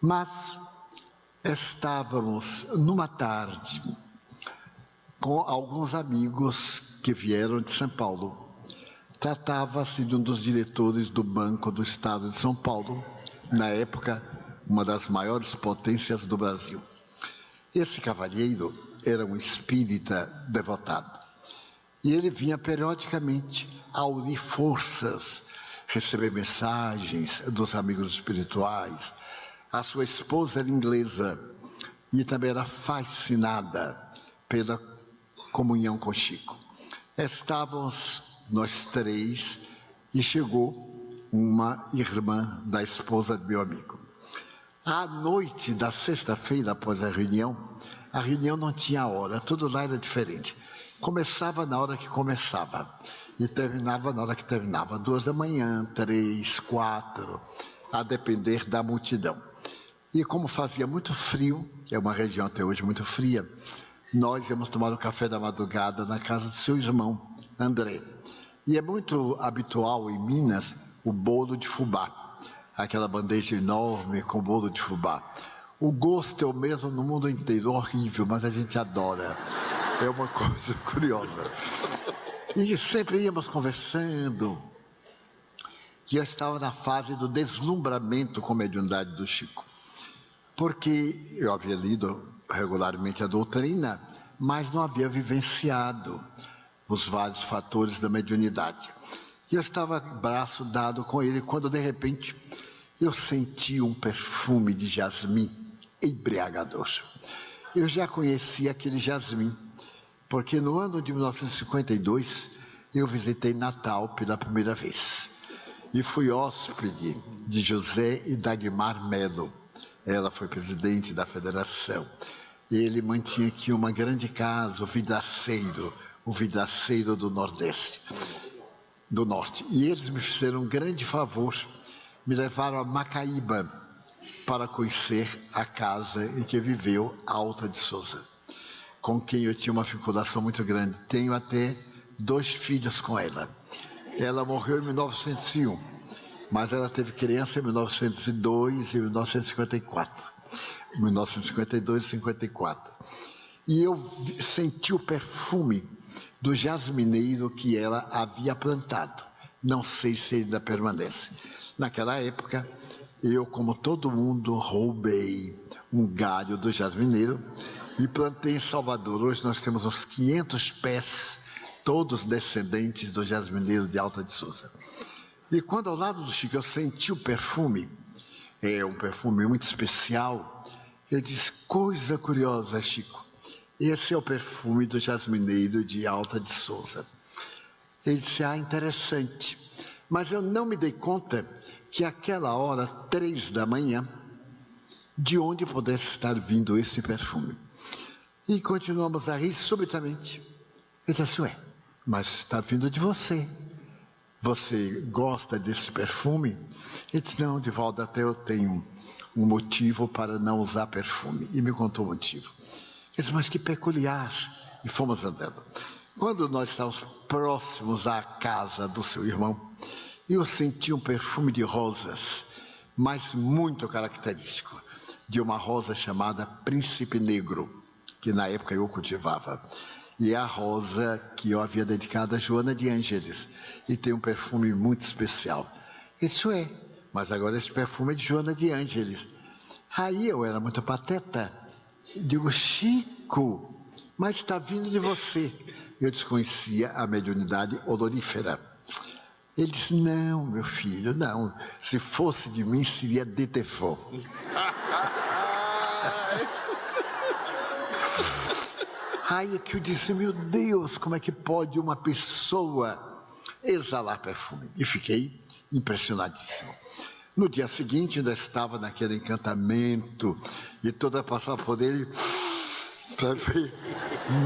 Mas estávamos numa tarde com alguns amigos que vieram de São Paulo. Tratava-se de um dos diretores do Banco do Estado de São Paulo, na época, uma das maiores potências do Brasil. Esse cavalheiro era um espírita devotado. E ele vinha periodicamente a unir forças, receber mensagens dos amigos espirituais. A sua esposa era inglesa e também era fascinada pela comunhão com Chico. Estávamos nós três e chegou uma irmã da esposa do meu amigo. À noite da sexta-feira, após a reunião não tinha hora, tudo lá era diferente. Começava na hora que começava e terminava na hora que terminava, 2 da manhã, 3, 4, a depender da multidão. E como fazia muito frio, é uma região até hoje muito fria, nós íamos tomar o café da madrugada na casa do seu irmão, André. E é muito habitual em Minas o bolo de fubá, aquela bandeja enorme com bolo de fubá. O gosto é o mesmo no mundo inteiro, horrível, mas a gente adora. É uma coisa curiosa. E sempre íamos conversando. E eu estava na fase do deslumbramento com a mediunidade do Chico. Porque eu havia lido regularmente a doutrina, mas não havia vivenciado os vários fatores da mediunidade. E eu estava braço dado com ele, quando de repente eu senti um perfume de jasmim embriagador. Eu já conhecia aquele jasmim, porque no ano de 1952 eu visitei Natal pela primeira vez. E fui hóspede de José e Dagmar Melo. Ela foi presidente da federação. Ele mantinha aqui uma grande casa, o Vidraceiro do Nordeste, do Norte. E eles me fizeram um grande favor, me levaram a Macaíba para conhecer a casa em que viveu Alta de Souza, com quem eu tinha uma vinculação muito grande. Tenho até 2 filhos com ela. Ela morreu em 1901, mas ela teve criança em 1902 e 1954. 1952 e 54. E eu senti o perfume do jasmineiro que ela havia plantado. Não sei se ainda permanece. Naquela época, eu, como todo mundo, roubei um galho do jasmineiro e plantei em Salvador. Hoje nós temos uns 500 pés, todos descendentes do jasmineiro de Alta de Souza. E quando ao lado do Chico eu senti o perfume, é um perfume muito especial, eu disse, coisa curiosa, Chico, esse é o perfume do jasmineiro de Alta de Souza. Ele disse, interessante, mas eu não me dei conta que aquela hora, 3 da manhã, de onde pudesse estar vindo esse perfume. E continuamos a rir subitamente. Ele disse assim, mas está vindo de você. Você gosta desse perfume? Ele disse, não, Divaldo, até eu tenho um motivo para não usar perfume. E me contou o motivo. Ele disse, mas que peculiar. E fomos andando. Quando nós estávamos próximos à casa do seu irmão, eu senti um perfume de rosas, mas muito característico, de uma rosa chamada Príncipe Negro, que na época eu cultivava. E é a rosa que eu havia dedicado a Joana de Ângeles. E tem um perfume muito especial. Isso é, mas agora esse perfume é de Joana de Ângeles. Aí eu era muito pateta. Digo, Chico, mas está vindo de você. Eu desconhecia a mediunidade odorífera. Ele disse, não, meu filho, não. Se fosse de mim, seria Detefon. Aí é que eu disse, meu Deus, como é que pode uma pessoa exalar perfume? E fiquei impressionadíssimo. No dia seguinte, ainda estava naquele encantamento, e toda passava por ele, para ver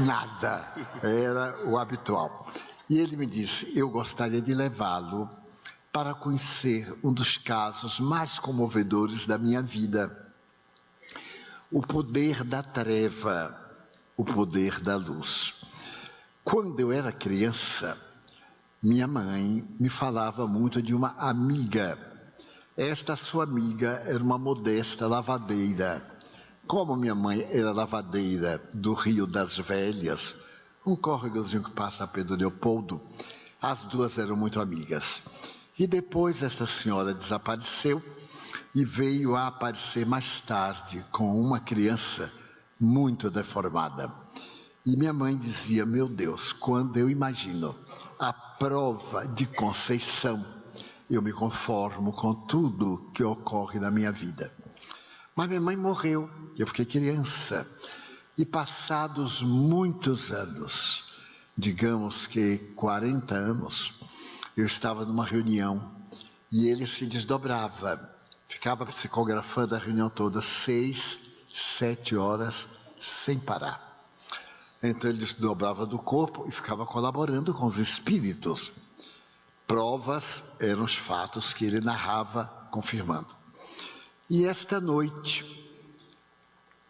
nada, era o habitual. E ele me disse, eu gostaria de levá-lo para conhecer um dos casos mais comovedores da minha vida. O poder da treva, o poder da luz. Quando eu era criança, minha mãe me falava muito de uma amiga Esta sua amiga era uma modesta lavadeira. Como minha mãe era lavadeira do Rio das Velhas, um córregozinho que passa a Pedro Leopoldo, as duas eram muito amigas. E depois essa senhora desapareceu e veio a aparecer mais tarde com uma criança muito deformada. E minha mãe dizia, meu Deus, quando eu imagino a prova de Conceição, eu me conformo com tudo que ocorre na minha vida. Mas minha mãe morreu, eu fiquei criança. E passados muitos anos, digamos que 40 anos, eu estava numa reunião e ele se desdobrava. Ficava psicografando a reunião toda, 6, 7 horas, sem parar. Então ele desdobrava do corpo e ficava colaborando com os espíritos. Provas eram os fatos que ele narrava, confirmando. E esta noite,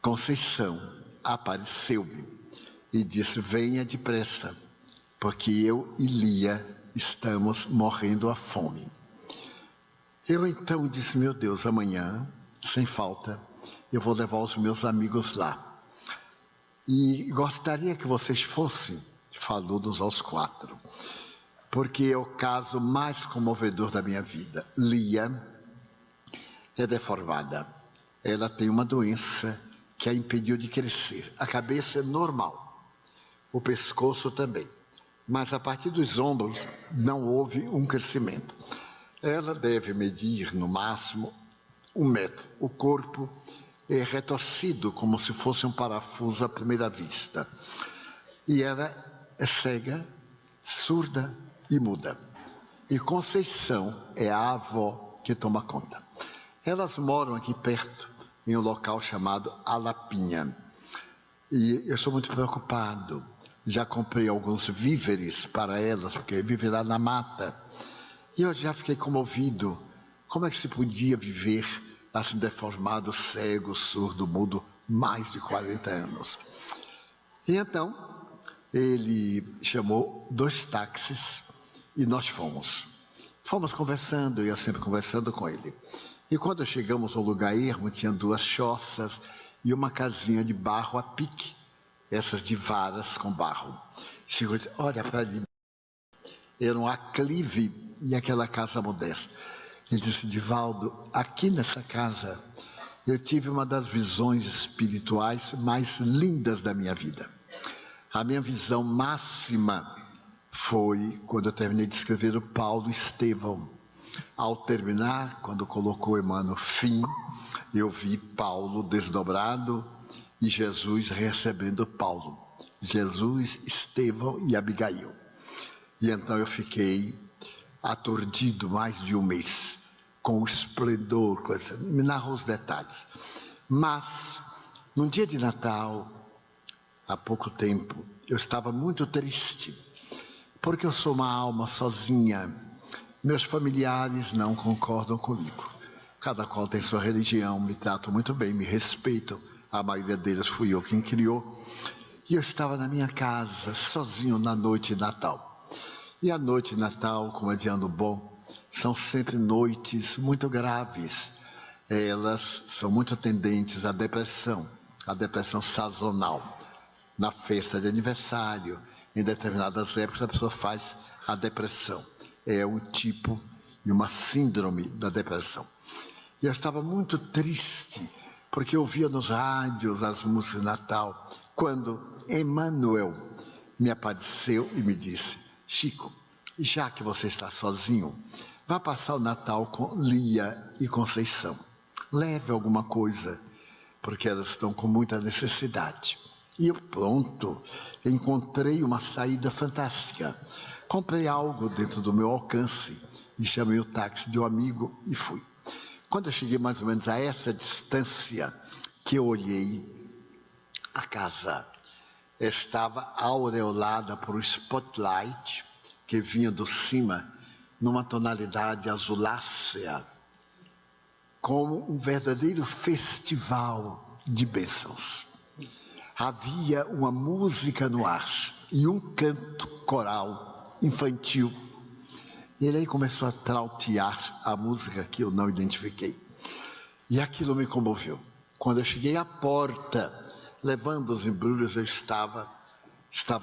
Conceição apareceu-me e disse, venha depressa, porque eu e Lia estamos morrendo à fome. Eu então disse, meu Deus, amanhã, sem falta, eu vou levar os meus amigos lá. E gostaria que vocês fossem, falou-nos aos 4, porque é o caso mais comovedor da minha vida. Lia é deformada. Ela tem uma doença que a impediu de crescer. A cabeça é normal, o pescoço também. Mas a partir dos ombros não houve um crescimento. Ela deve medir no máximo 1 metro. O corpo é retorcido como se fosse um parafuso à primeira vista. E ela é cega, surda e muda. E Conceição é a avó que toma conta. Elas moram aqui perto, em um local chamado Alapinha. E eu estou muito preocupado. Já comprei alguns víveres para elas, porque vivem lá na mata. E eu já fiquei comovido. Como é que se podia viver assim deformado, cego, surdo, mudo, mais de 40 anos? E então, ele chamou 2 táxis e nós fomos. Fomos conversando, eu ia sempre conversando com ele. E quando chegamos ao lugar ermo, tinha 2 choças e uma casinha de barro a pique, essas de varas com barro. Chegou e disse, olha para ali. Era um aclive e aquela casa modesta. Ele disse, Divaldo, aqui nessa casa eu tive uma das visões espirituais mais lindas da minha vida. A minha visão máxima foi quando eu terminei de escrever o Paulo Estevão. Ao terminar, quando colocou Emmanuel fim, eu vi Paulo desdobrado e Jesus recebendo Paulo. Jesus, Estevão e Abigail. E então eu fiquei aturdido mais de 1 mês, com o esplendor, me narrou os detalhes. Mas, num dia de Natal, há pouco tempo, eu estava muito triste, porque eu sou uma alma sozinha. Meus familiares não concordam comigo. Cada qual tem sua religião, me tratam muito bem, me respeitam. A maioria deles fui eu quem criou. E eu estava na minha casa, sozinho, na noite de Natal. E a noite de Natal, como é de ano bom, são sempre noites muito graves. Elas são muito tendentes à depressão sazonal. Na festa de aniversário, em determinadas épocas, a pessoa faz a depressão. É um tipo e uma síndrome da depressão. E eu estava muito triste, porque eu ouvia nos rádios as músicas de Natal, quando Emmanuel me apareceu e me disse, Chico, já que você está sozinho, vá passar o Natal com Lia e Conceição. Leve alguma coisa, porque elas estão com muita necessidade. E eu, pronto, encontrei uma saída fantástica. Comprei algo dentro do meu alcance e chamei o táxi de um amigo e fui. Quando eu cheguei mais ou menos a essa distância, que eu olhei, a casa estava aureolada por um spotlight que vinha do cima, numa tonalidade azulácea, como um verdadeiro festival de bênçãos. Havia uma música no ar e um canto coral infantil. E ele aí começou a trautear a música que eu não identifiquei. E aquilo me comoveu. Quando eu cheguei à porta, levando os embrulhos, estava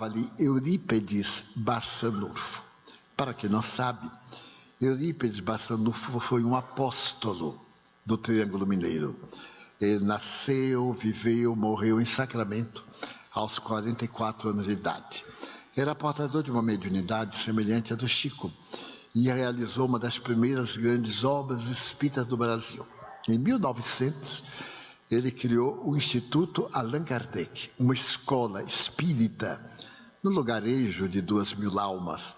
ali Eurípides Barçanufo. Para quem não sabe, Eurípides Barçanufo foi um apóstolo do Triângulo Mineiro. Ele nasceu, viveu, morreu em Sacramento aos 44 anos de idade. Era portador de uma mediunidade semelhante à do Chico e realizou uma das primeiras grandes obras espíritas do Brasil. Em 1900, ele criou o Instituto Allan Kardec, uma escola espírita no lugarejo de 2.000 almas,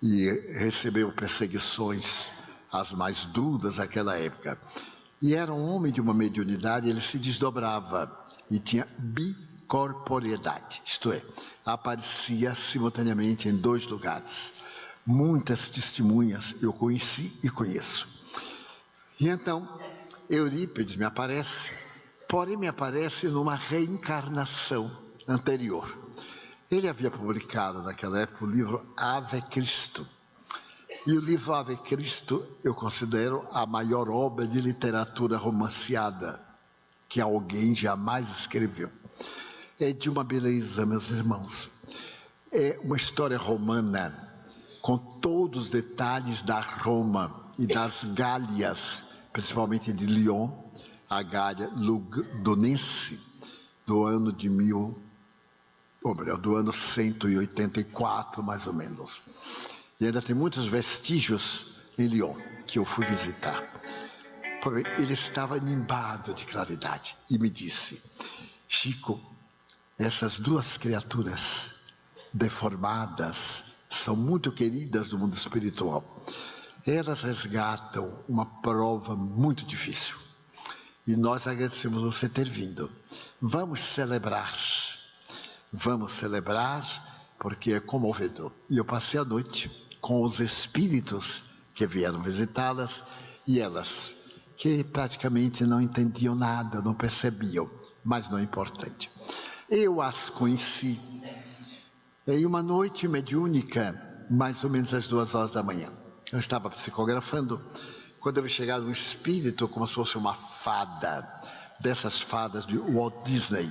e recebeu perseguições as mais duras naquela época. E era um homem de uma mediunidade, ele se desdobrava e tinha bicorporeidade, isto é, aparecia simultaneamente em 2 lugares. Muitas testemunhas eu conheci e conheço. E então, Eurípides me aparece, porém me aparece numa reencarnação anterior. Ele havia publicado naquela época o livro Ave Cristo. E o livro Ave Cristo eu considero a maior obra de literatura romanceada que alguém jamais escreveu. É de uma beleza, meus irmãos. É uma história romana com todos os detalhes da Roma e das Gálias, principalmente de Lyon, a Gália Lugdunense, do ano de do ano 184, mais ou menos. E ainda tem muitos vestígios em Lyon, que eu fui visitar. Porém, ele estava nimbado de claridade e me disse: Chico, essas 2 criaturas deformadas são muito queridas do mundo espiritual. Elas resgatam uma prova muito difícil. E nós agradecemos você ter vindo. Vamos celebrar, porque é comovedor. E eu passei a noite com os espíritos que vieram visitá-las e elas, que praticamente não entendiam nada, não percebiam, mas não é importante. Eu as conheci em uma noite mediúnica, mais ou menos às 2 horas da manhã. Eu estava psicografando, quando eu vi chegar um espírito como se fosse uma fada, dessas fadas de Walt Disney.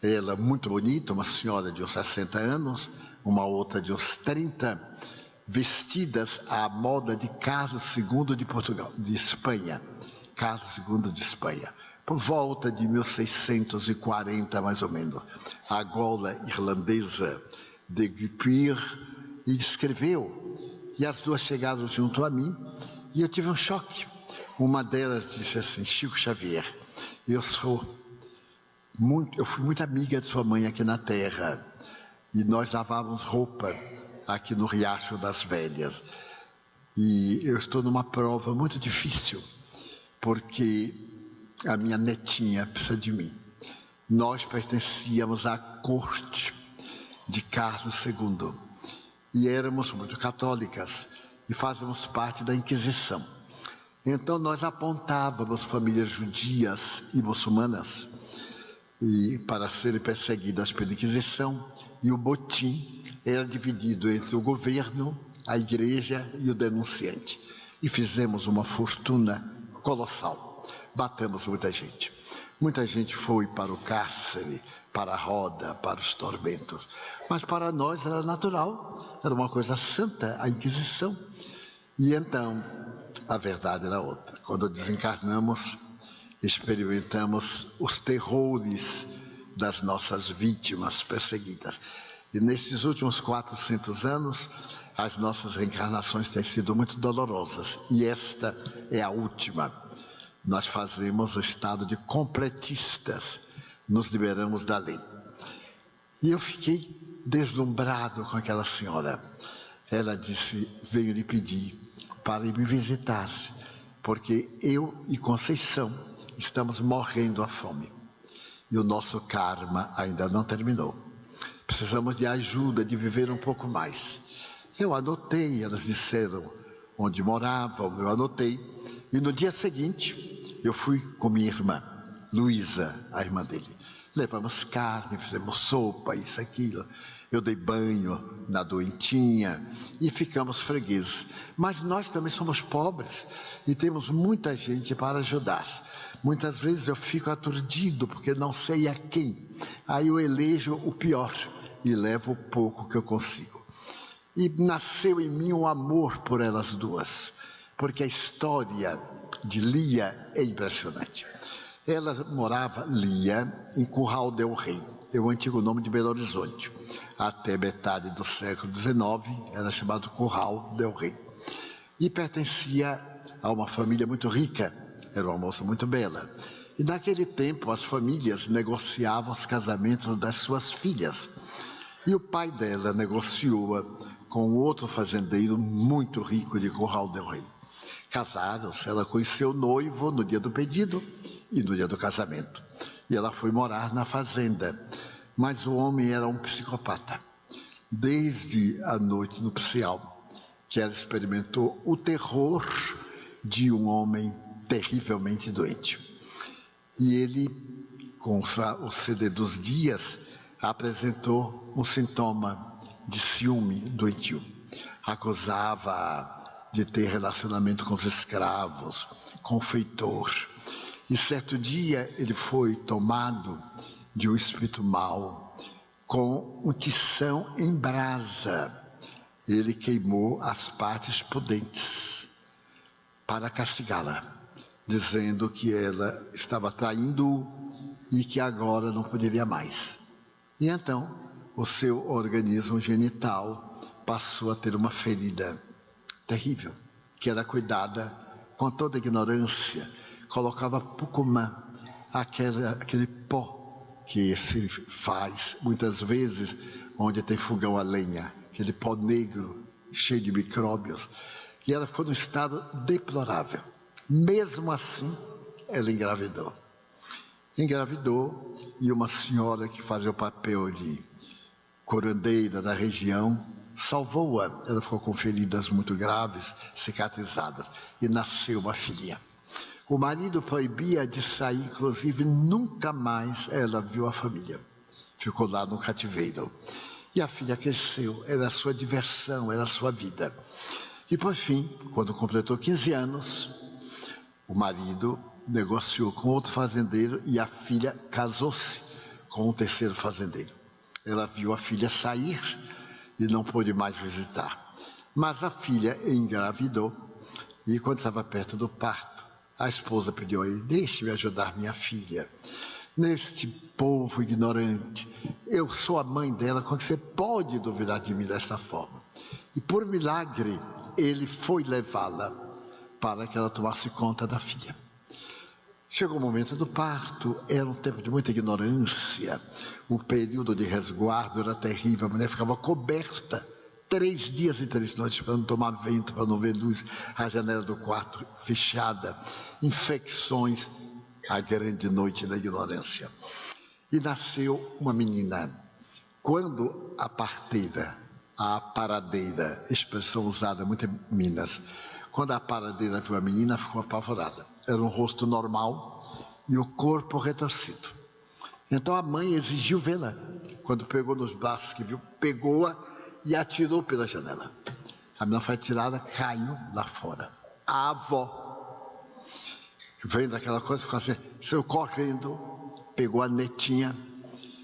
Ela muito bonita, uma senhora de uns 60 anos, uma outra de uns 30, vestidas à moda de Carlos II de Portugal, de Espanha. Carlos II de Espanha. Por volta de 1640, mais ou menos. A gola irlandesa de Guipir, e escreveu. E as 2 chegaram junto a mim, e eu tive um choque. Uma delas disse assim: Chico Xavier, eu fui muito amiga de sua mãe aqui na Terra, e nós lavávamos roupa aqui no Riacho das Velhas. E eu estou numa prova muito difícil, porque a minha netinha precisa de mim. Nós pertencíamos à corte de Carlos II e éramos muito católicas e fazíamos parte da Inquisição. Então nós apontávamos famílias judias e muçulmanas para serem perseguidas pela Inquisição, e o botim era dividido entre o governo, a igreja e o denunciante. E fizemos uma fortuna colossal. Batemos muita gente. Muita gente foi para o cárcere, para a roda, para os tormentos. Mas para nós era natural, era uma coisa santa, a Inquisição. E então, a verdade era outra. Quando desencarnamos, experimentamos os terrores das nossas vítimas perseguidas. E nesses últimos 400 anos, as nossas reencarnações têm sido muito dolorosas. E esta é a última. Nós fazemos o estado de completistas, nos liberamos da lei. E eu fiquei deslumbrado com aquela senhora. Ela disse: venho lhe pedir para me visitar, porque eu e Conceição estamos morrendo à fome. E o nosso karma ainda não terminou. Precisamos de ajuda, de viver um pouco mais. Eu anotei, elas disseram onde moravam, eu anotei. E no dia seguinte, eu fui com minha irmã, Luísa, a irmã dele. Levamos carne, fizemos sopa, isso, aquilo. Eu dei banho na doentinha e ficamos fregueses. Mas nós também somos pobres e temos muita gente para ajudar. Muitas vezes eu fico aturdido porque não sei a quem. Aí eu elejo o pior e levo o pouco que eu consigo. E nasceu em mim um amor por elas duas, porque a história de Lia é impressionante. Ela morava, Lia, em Curral del Rei, é o antigo nome de Belo Horizonte. Até metade do século XIX era chamado Curral del Rei. E pertencia a uma família muito rica, era uma moça muito bela. E naquele tempo as famílias negociavam os casamentos das suas filhas. E o pai dela negociou com outro fazendeiro muito rico de Curral del Rei. Casaram-se, ela conheceu o noivo no dia do pedido e no dia do casamento. E ela foi morar na fazenda. Mas o homem era um psicopata. Desde a noite nupcial, que ela experimentou o terror de um homem terrivelmente doente. E ele, com o ceder dos dias, apresentou um sintoma de ciúme doentio. Acusava de ter relacionamento com os escravos, com o feitor. E certo dia ele foi tomado de um espírito mau, com um tição em brasa. Ele queimou as partes pudentes para castigá-la, dizendo que ela estava traindo e que agora não poderia mais. E então o seu organismo genital passou a ter uma ferida terrível, que era cuidada com toda ignorância. Colocava pucumã, aquele pó que se faz muitas vezes onde tem fogão a lenha, aquele pó negro cheio de micróbios. E ela ficou num estado deplorável. Mesmo assim, ela engravidou. Engravidou e uma senhora que fazia o papel de curandeira da região salvou-a. Ela ficou com feridas muito graves, cicatrizadas, e nasceu uma filhinha. O marido proibia de sair, inclusive nunca mais ela viu a família. Ficou lá no cativeiro. E a filha cresceu, era a sua diversão, era a sua vida. E por fim, quando completou 15 anos, o marido negociou com outro fazendeiro e a filha casou-se com um terceiro fazendeiro. Ela viu a filha sair e não pôde mais visitar. Mas a filha engravidou e quando estava perto do parto, a esposa pediu a ele: deixe-me ajudar minha filha. Neste povo ignorante, eu sou a mãe dela, como você pode duvidar de mim dessa forma? E por milagre, ele foi levá-la para que ela tomasse conta da filha. Chegou o momento do parto, era um tempo de muita ignorância, o período de resguardo era terrível, a mulher ficava coberta 3 dias e 3 noites para não tomar vento, para não ver luz, a janela do quarto fechada, infecções, a grande noite da ignorância. E nasceu uma menina. Quando a parteira, a paradeira, expressão usada muito em Minas, quando a paradeira viu a menina, ficou apavorada. Era um rosto normal e o corpo retorcido. Então a mãe exigiu vê-la. Quando pegou nos braços que viu, pegou-a e atirou pela janela. A menina foi atirada, caiu lá fora. A avó, vendo aquela coisa, ficou assim, saiu correndo, pegou a netinha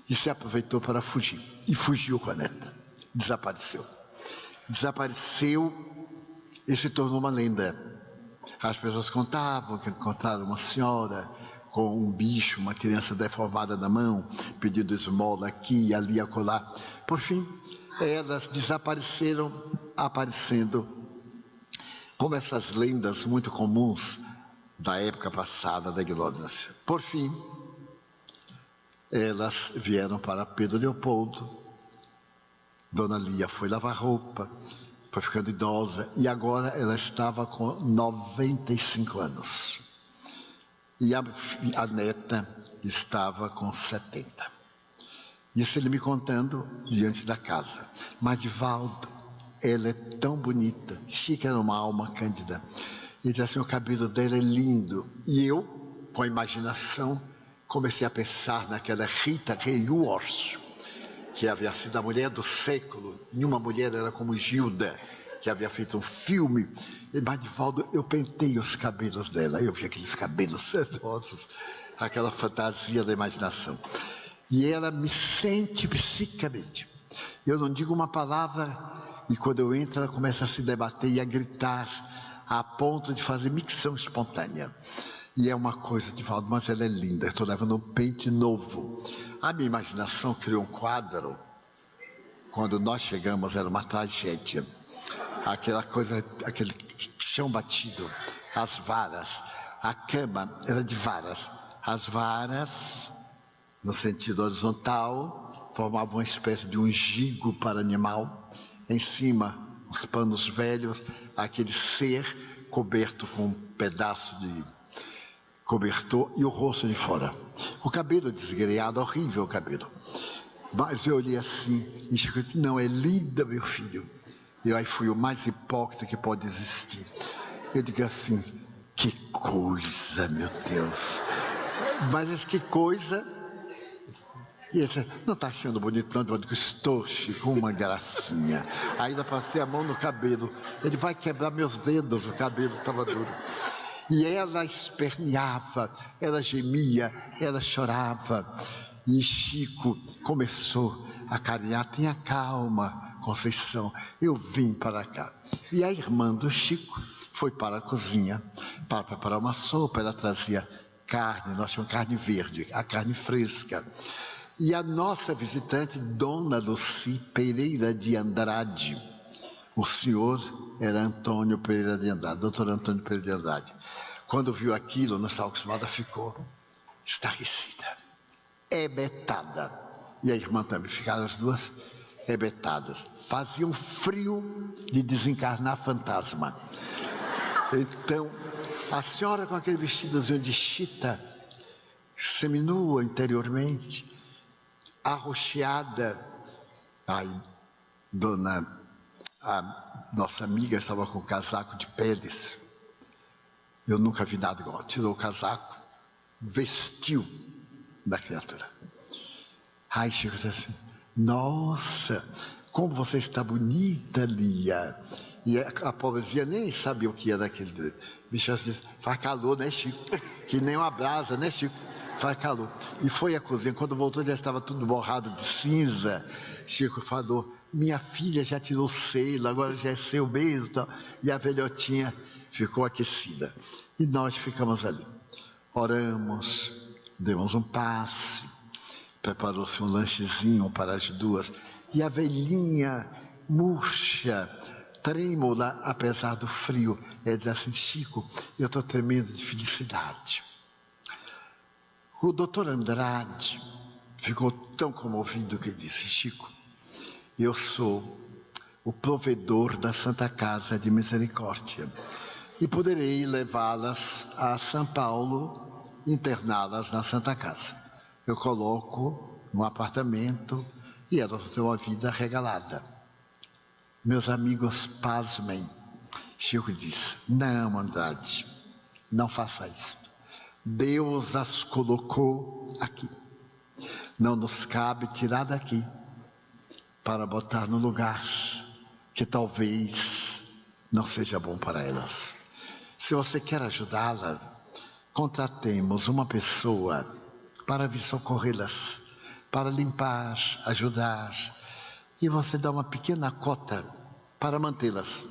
e se aproveitou para fugir. E fugiu com a neta. Desapareceu. Desapareceu e se tornou uma lenda. As pessoas contavam que encontraram uma senhora com um bicho, uma criança deformada na mão, pedindo esmola aqui e ali, acolá. Por fim, elas desapareceram, aparecendo como essas lendas muito comuns da época passada da ignorância. Por fim, elas vieram para Pedro Leopoldo. Dona Lia foi lavar roupa, foi ficando idosa e agora ela estava com 95 anos. E a neta estava com 70. Isso ele me contando diante da casa. Mas Divaldo, ela é tão bonita, chique, era uma alma cândida. E disse assim, o cabelo dela é lindo. E eu, com a imaginação, comecei a pensar naquela Rita Hayworth, que havia sido a mulher do século. Nenhuma mulher era como Gilda, que havia feito um filme. E Manivaldo, eu pentei os cabelos dela, eu vi aqueles cabelos sedosos, aquela fantasia da imaginação. E ela me sente psicamente. Eu não digo uma palavra, e quando eu entro, ela começa a se debater e a gritar, a ponto de fazer micção espontânea. E é uma coisa, Divaldo, mas ela é linda, eu estou levando um pente novo. A minha imaginação criou um quadro. Quando nós chegamos, era uma tragédia. Aquela coisa, aquele chão batido, as varas. A cama era de varas. As varas, no sentido horizontal, formavam uma espécie de um gigo para animal. Em cima, os panos velhos, aquele ser coberto com um pedaço de cobertor e o rosto de fora. O cabelo desgreado, horrível o cabelo. Mas eu olhei assim e disse, não, é linda, meu filho. Eu aí fui o mais hipócrita que pode existir. Eu digo assim, que coisa, meu Deus. Mas que coisa. E ele disse, não está achando bonito, não? Eu digo, estou, Chico, uma gracinha. Ainda passei a mão no cabelo. Ele vai quebrar meus dedos, o cabelo estava duro. E ela esperneava, ela gemia, ela chorava. E Chico começou a caminhar, tenha calma, Conceição, eu vim para cá. E a irmã do Chico foi para a cozinha para preparar uma sopa. Ela trazia carne, nós chamamos carne verde, a carne fresca. E a nossa visitante, Dona Luci Pereira de Andrade, o senhor era Antônio Pereira de Andrade, doutor Antônio Pereira de Andrade. Quando viu aquilo, não estava acostumada, ficou estarrecida, hebetada. E a irmã também, ficaram as duas hebetadas. Fazia um frio de desencarnar fantasma. Então, a senhora com aquele vestidozinho de chita, seminua interiormente, arroxeada. Aí, a nossa amiga estava com o casaco de peles. Eu nunca vi nada igual. Tirou o casaco, vestiu da criatura. Aí Chico disse assim, nossa, como você está bonita, Lia. E a pobrezinha nem sabia o que era aquele bicho. Assim, faz calor, né, Chico? Que nem uma brasa, né, Chico? Faz calor. E foi à cozinha. Quando voltou, já estava tudo borrado de cinza. Chico falou, minha filha já tirou o selo, agora já é seu mesmo. E a velhotinha ficou aquecida. E nós ficamos ali. Oramos, demos um passe, preparou-se um lanchezinho para as duas. E a velhinha, murcha, trêmula, apesar do frio, ela diz assim, Chico, eu estou tremendo de felicidade. O doutor Andrade ficou tão comovido que disse, Chico, eu sou o provedor da Santa Casa de Misericórdia e poderei levá-las a São Paulo, interná-las na Santa Casa. Eu coloco no apartamento e elas têm uma vida regalada. Meus amigos, pasmem. Chico disse, não, Andrade, não faça isso. Deus as colocou aqui. Não nos cabe tirar daqui para botar no lugar que talvez não seja bom para elas. Se você quer ajudá-la, contratemos uma pessoa para vir socorrê-las, para limpar, ajudar, e você dá uma pequena cota para mantê-las.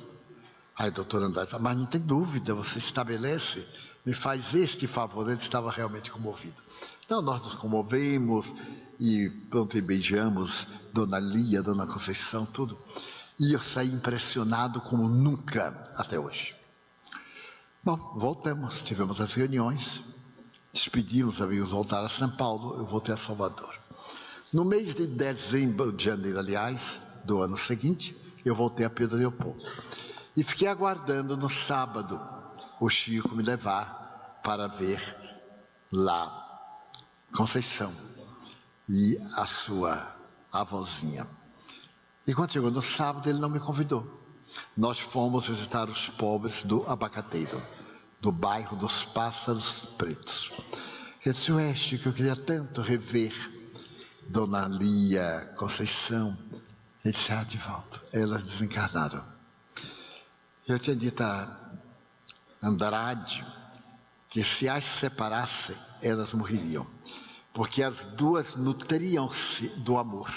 Aí o doutor Andrade fala, mas não tem dúvida, você estabelece, me faz este favor. Ele estava realmente comovido. Então nós nos comovemos e pronto, e beijamos Dona Lia, Dona Conceição, tudo. E eu saí impressionado como nunca até hoje. Bom, voltamos, tivemos as reuniões, despedimos, amigos, voltar a São Paulo, eu voltei a Salvador. No mês de dezembro, de janeiro, aliás, do ano seguinte, eu voltei a Pedro Leopoldo. E fiquei aguardando no sábado o Chico me levar para ver lá Conceição e a sua avózinha. E quando chegou no sábado, ele não me convidou. Nós fomos visitar os pobres do Abacateiro, do bairro dos Pássaros Pretos. Eu disse, Chico, eu queria tanto rever Dona Lia, Conceição. Ele disse, de volta. Elas desencarnaram. Eu tinha dito a Andrade que se as separassem, elas morreriam. Porque as duas nutriam-se do amor.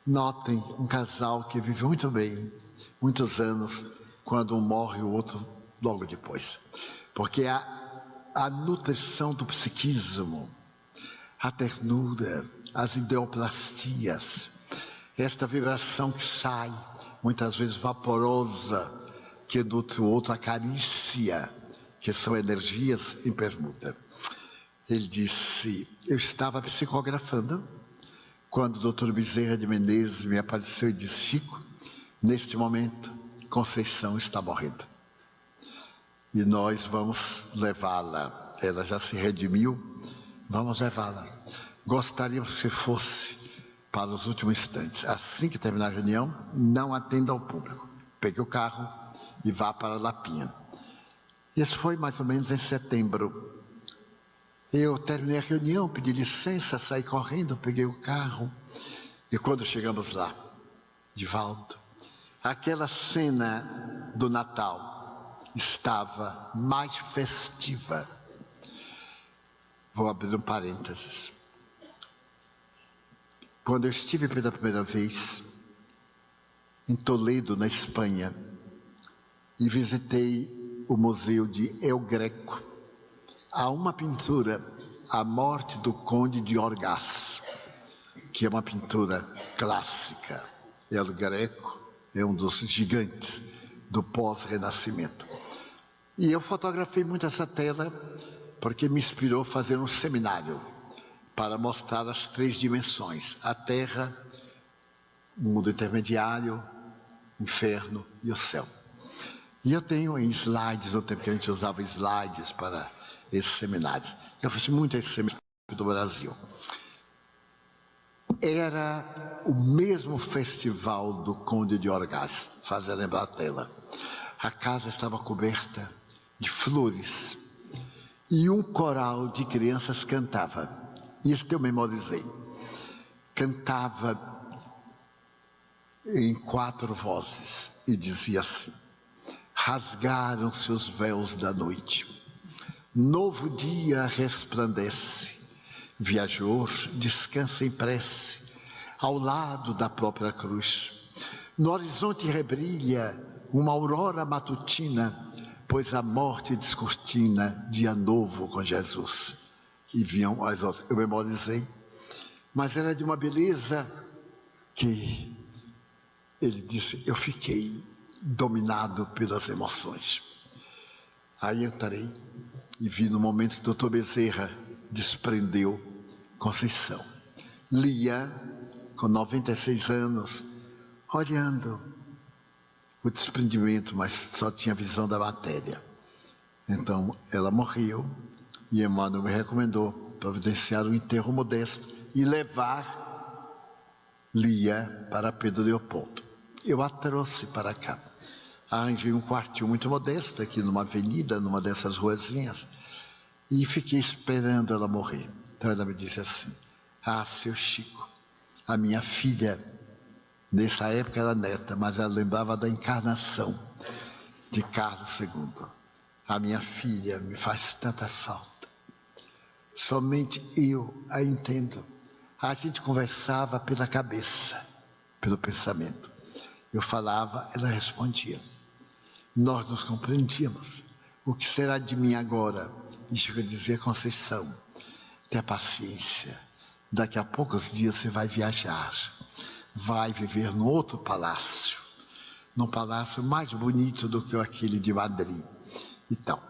Notem um casal que vive muito bem, muitos anos, quando um morre, o outro logo depois. Porque a nutrição do psiquismo, a ternura, as ideoplastias, esta vibração que sai, muitas vezes vaporosa, que nutre o outro, a carícia, que são energias em permuta. Ele disse, eu estava psicografando, quando o Dr. Bezerra de Menezes me apareceu e disse, Chico, neste momento, Conceição está morrendo. E nós vamos levá-la. Ela já se redimiu, vamos levá-la. Gostaríamos que fosse para os últimos instantes. Assim que terminar a reunião, não atenda ao público. Pegue o carro e vá para a Lapinha. Isso foi mais ou menos em setembro. Eu terminei a reunião, pedi licença, saí correndo, peguei o carro. E quando chegamos lá, Divaldo, aquela cena do Natal estava mais festiva. Vou abrir um parênteses. Quando eu estive pela primeira vez em Toledo, na Espanha, e visitei o museu de El Greco, há uma pintura, A Morte do Conde de Orgaz, que é uma pintura clássica. El Greco é um dos gigantes do pós-renascimento. E eu fotografei muito essa tela porque me inspirou a fazer um seminário para mostrar as três dimensões, a Terra, o mundo intermediário, o inferno e o céu. E eu tenho em slides, no tempo que a gente usava slides para esses seminários. Eu fiz muito esse seminário do Brasil. Era o mesmo festival do Conde de Orgaz, fazia lembrar a tela. A casa estava coberta de flores e um coral de crianças cantava. Isto eu memorizei. Cantava em 4 vozes e dizia assim: rasgaram-se os véus da noite, novo dia resplandece, viajor descansa em prece, ao lado da própria cruz. No horizonte rebrilha uma aurora matutina, pois a morte descortina dia novo com Jesus. E vinham as outras. Eu memorizei, mas era de uma beleza que ele disse, eu fiquei dominado pelas emoções. Aí entrei e vi no momento que o Dr. Bezerra desprendeu Conceição. Lia, com 96 anos, olhando o desprendimento, mas só tinha visão da matéria. Então, ela morreu e Emmanuel me recomendou providenciar um enterro modesto e levar Lia para Pedro Leopoldo. Eu a trouxe para cá. Arranjei um quartinho muito modesto aqui numa avenida, numa dessas ruazinhas, e fiquei esperando ela morrer. Então ela me disse assim, seu Chico, a minha filha, nessa época era neta, mas ela lembrava da encarnação de Carlos II. A minha filha me faz tanta falta. Somente eu a entendo. A gente conversava pela cabeça, pelo pensamento. Eu falava, ela respondia. Nós nos compreendíamos. O que será de mim agora? Isso que eu dizia, Conceição, tenha paciência. Daqui a poucos dias você vai viajar. Vai viver num outro palácio. Num palácio mais bonito do que aquele de Madrid. Então,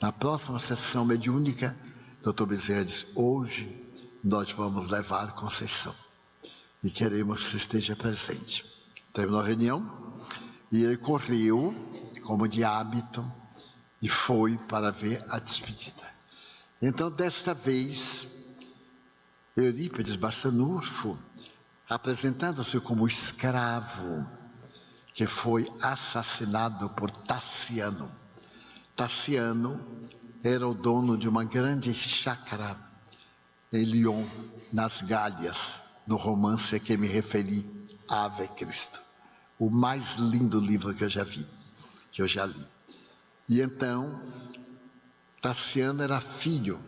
na próxima sessão mediúnica, Dr. Bezerra disse, hoje nós vamos levar Conceição. E queremos que você esteja presente. Terminou a reunião e ele correu, como de hábito, e foi para ver a despedida. Então, desta vez, Eurípides Barçanufo, apresentando-se como escravo, que foi assassinado por Tassiano. Tassiano era o dono de uma grande chácara em Lyon, nas Gálias, no romance a que me referi, Ave Cristo. O mais lindo livro que eu já vi, que eu já li. E então, Tassiano era filho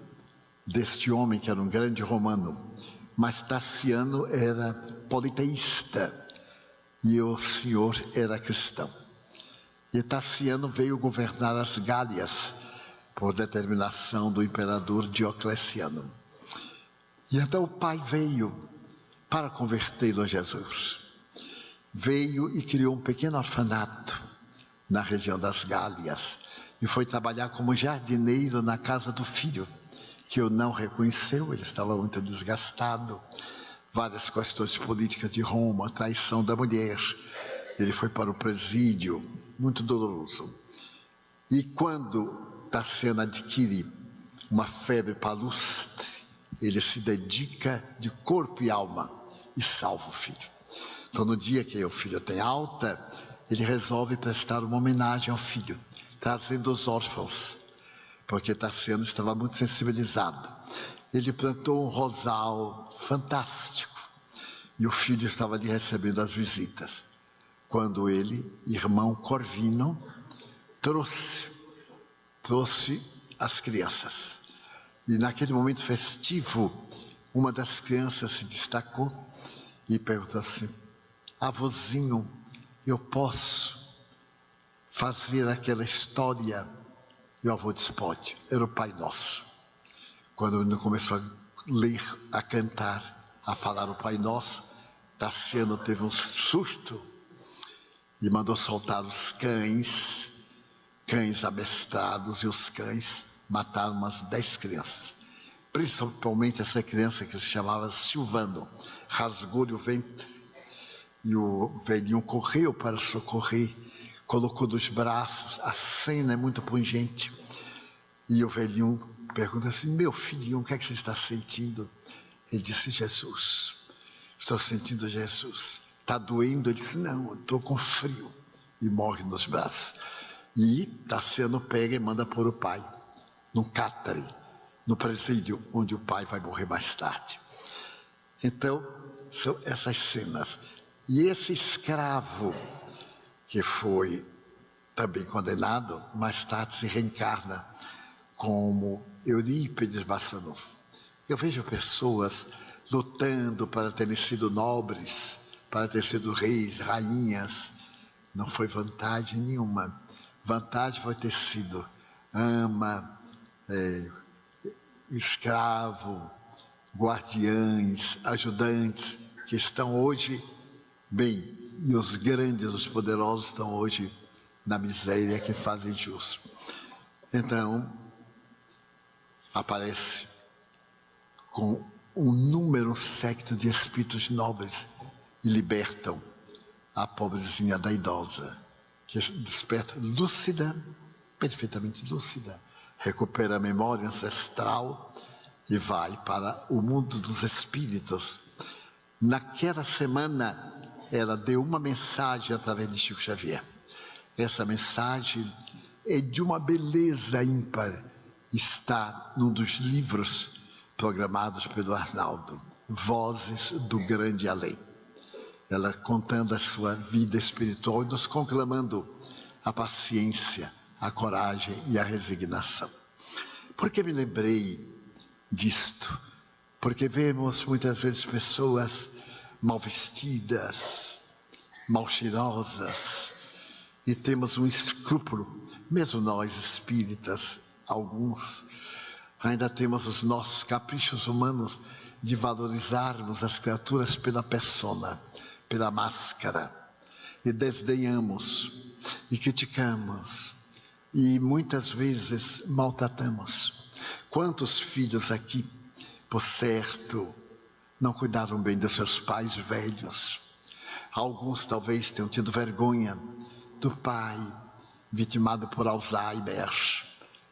deste homem que era um grande romano, mas Tassiano era politeísta e o senhor era cristão. E Tassiano veio governar as Gálias por determinação do imperador Diocleciano. E então o pai veio para convertê-lo a Jesus. Veio e criou um pequeno orfanato na região das Gálias e foi trabalhar como jardineiro na casa do filho, que o não reconheceu, ele estava muito desgastado, várias questões políticas de Roma, traição da mulher, ele foi para o presídio, muito doloroso. E quando Tassiano adquire uma febre palustre, ele se dedica de corpo e alma e salva o filho. Então, no dia que o filho tem alta, ele resolve prestar uma homenagem ao filho, trazendo os órfãos, porque Tassiano estava muito sensibilizado. Ele plantou um rosal fantástico e o filho estava ali recebendo as visitas. Quando ele, irmão Corvino, trouxe as crianças. E naquele momento festivo, uma das crianças se destacou e perguntou assim: avôzinho, eu posso fazer aquela história? E o avô disse: pode. Era o Pai Nosso. Quando o menino começou a ler, a cantar, a falar o Pai Nosso, Tassiano teve um susto e mandou soltar os cães amestrados, e os cães mataram umas 10 crianças. Principalmente essa criança que se chamava Silvano, rasgou-lhe o ventre. E o velhinho correu para socorrer, colocou nos braços, a cena é muito pungente. E o velhinho pergunta assim: meu filhinho, o que é que você está sentindo? Ele disse: Jesus, estou sentindo Jesus. Está doendo? Ele disse: não, estou com frio. E morre nos braços. E Tassiano pega e manda pôr o pai num cátare, no presídio, onde o pai vai morrer mais tarde. Então, são essas cenas. E esse escravo, que foi também condenado, mais tarde se reencarna como Eurípides Barçanufo. Eu vejo pessoas lutando para terem sido nobres, para terem sido reis, rainhas. Não foi vantagem nenhuma. Vantagem foi ter sido ama, escravo, guardiães, ajudantes, que estão hoje bem, e os grandes, os poderosos estão hoje na miséria que fazem jus. Então, aparece com um número secto de espíritos nobres e libertam a pobrezinha da idosa, que desperta lúcida, perfeitamente lúcida, recupera a memória ancestral e vai para o mundo dos espíritos. Naquela semana, ela deu uma mensagem através de Chico Xavier. Essa mensagem é de uma beleza ímpar. Está num dos livros programados pelo Arnaldo, Vozes do Grande Além. Ela contando a sua vida espiritual e nos conclamando a paciência, a coragem e a resignação. Por que me lembrei disto? Porque vemos muitas vezes pessoas mal vestidas, mal cheirosas, e temos um escrúpulo, mesmo nós espíritas, alguns, ainda temos os nossos caprichos humanos de valorizarmos as criaturas pela persona, pela máscara, e desdenhamos, e criticamos, e muitas vezes maltratamos. Quantos filhos aqui, por certo, não cuidaram bem de seus pais velhos? Alguns talvez tenham tido vergonha do pai vitimado por Alzheimer,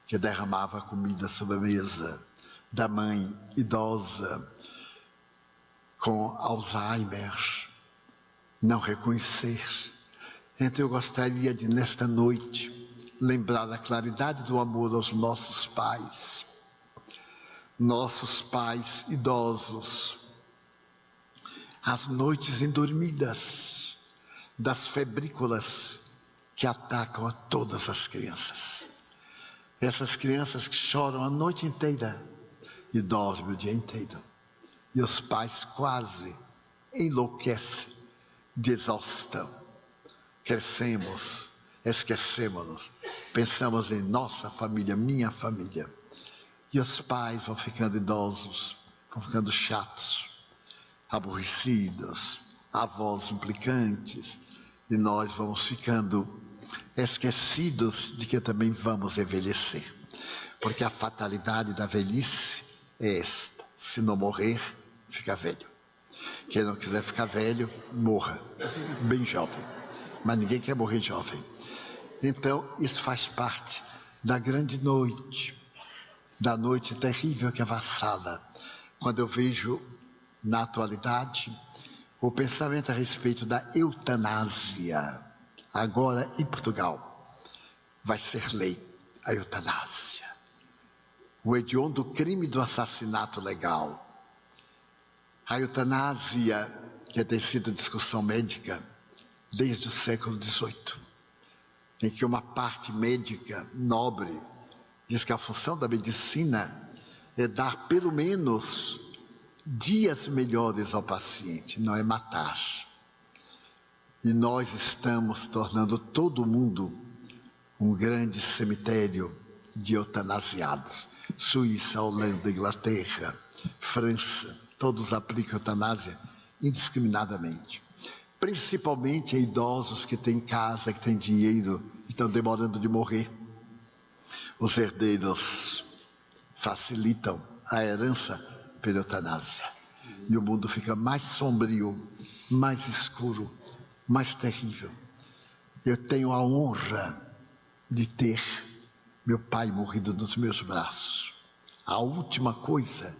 que derramava comida sobre a mesa, da mãe idosa com Alzheimer, não reconhecer. Então eu gostaria de, nesta noite, lembrar a claridade do amor aos nossos pais, nossos pais idosos, as noites indormidas das febrículas que atacam a todas as crianças. Essas crianças que choram a noite inteira e dormem o dia inteiro. E os pais quase enlouquecem de exaustão. Crescemos, esquecemos-nos, pensamos em nossa família, minha família. E os pais vão ficando idosos, vão ficando chatos, aborrecidos, avós implicantes, e nós vamos ficando esquecidos de que também vamos envelhecer. Porque a fatalidade da velhice é esta: se não morrer, fica velho. Quem não quiser ficar velho, morra, bem jovem. Mas ninguém quer morrer jovem. Então, isso faz parte da grande noite, da noite terrível que avassala. Quando eu vejo, na atualidade, o pensamento a respeito da eutanásia, agora em Portugal, vai ser lei a eutanásia. O hediondo crime do assassinato legal. A eutanásia, que tem sido discussão médica desde o século XVIII, em que uma parte médica nobre diz que a função da medicina é dar pelo menos dias melhores ao paciente, não é matar. E nós estamos tornando todo mundo um grande cemitério de eutanasiados. Suíça, Holanda, Inglaterra, França, todos aplicam eutanásia indiscriminadamente. Principalmente a idosos que têm casa, que têm dinheiro e estão demorando de morrer. Os herdeiros facilitam a herança pela eutanásia. E o mundo fica mais sombrio, mais escuro, mais terrível. Eu tenho a honra de ter meu pai morrido nos meus braços. A última coisa,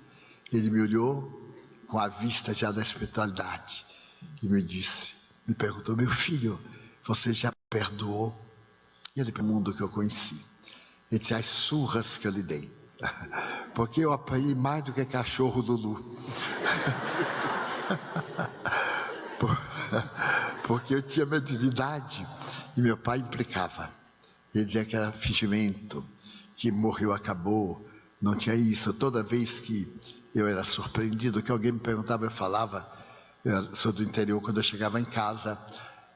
ele me olhou com a vista já da espiritualidade e me perguntou: meu filho, você já perdoou? E ele, para o mundo que eu conheci, ele disse: as surras que eu lhe dei, porque eu apanhei mais do que cachorro Lulu. Porque eu tinha mediunidade e meu pai implicava. Ele dizia que era fingimento, que morreu, acabou, não tinha isso. Toda vez que eu era surpreendido, que alguém me perguntava, eu falava. Eu sou do interior, quando eu chegava em casa,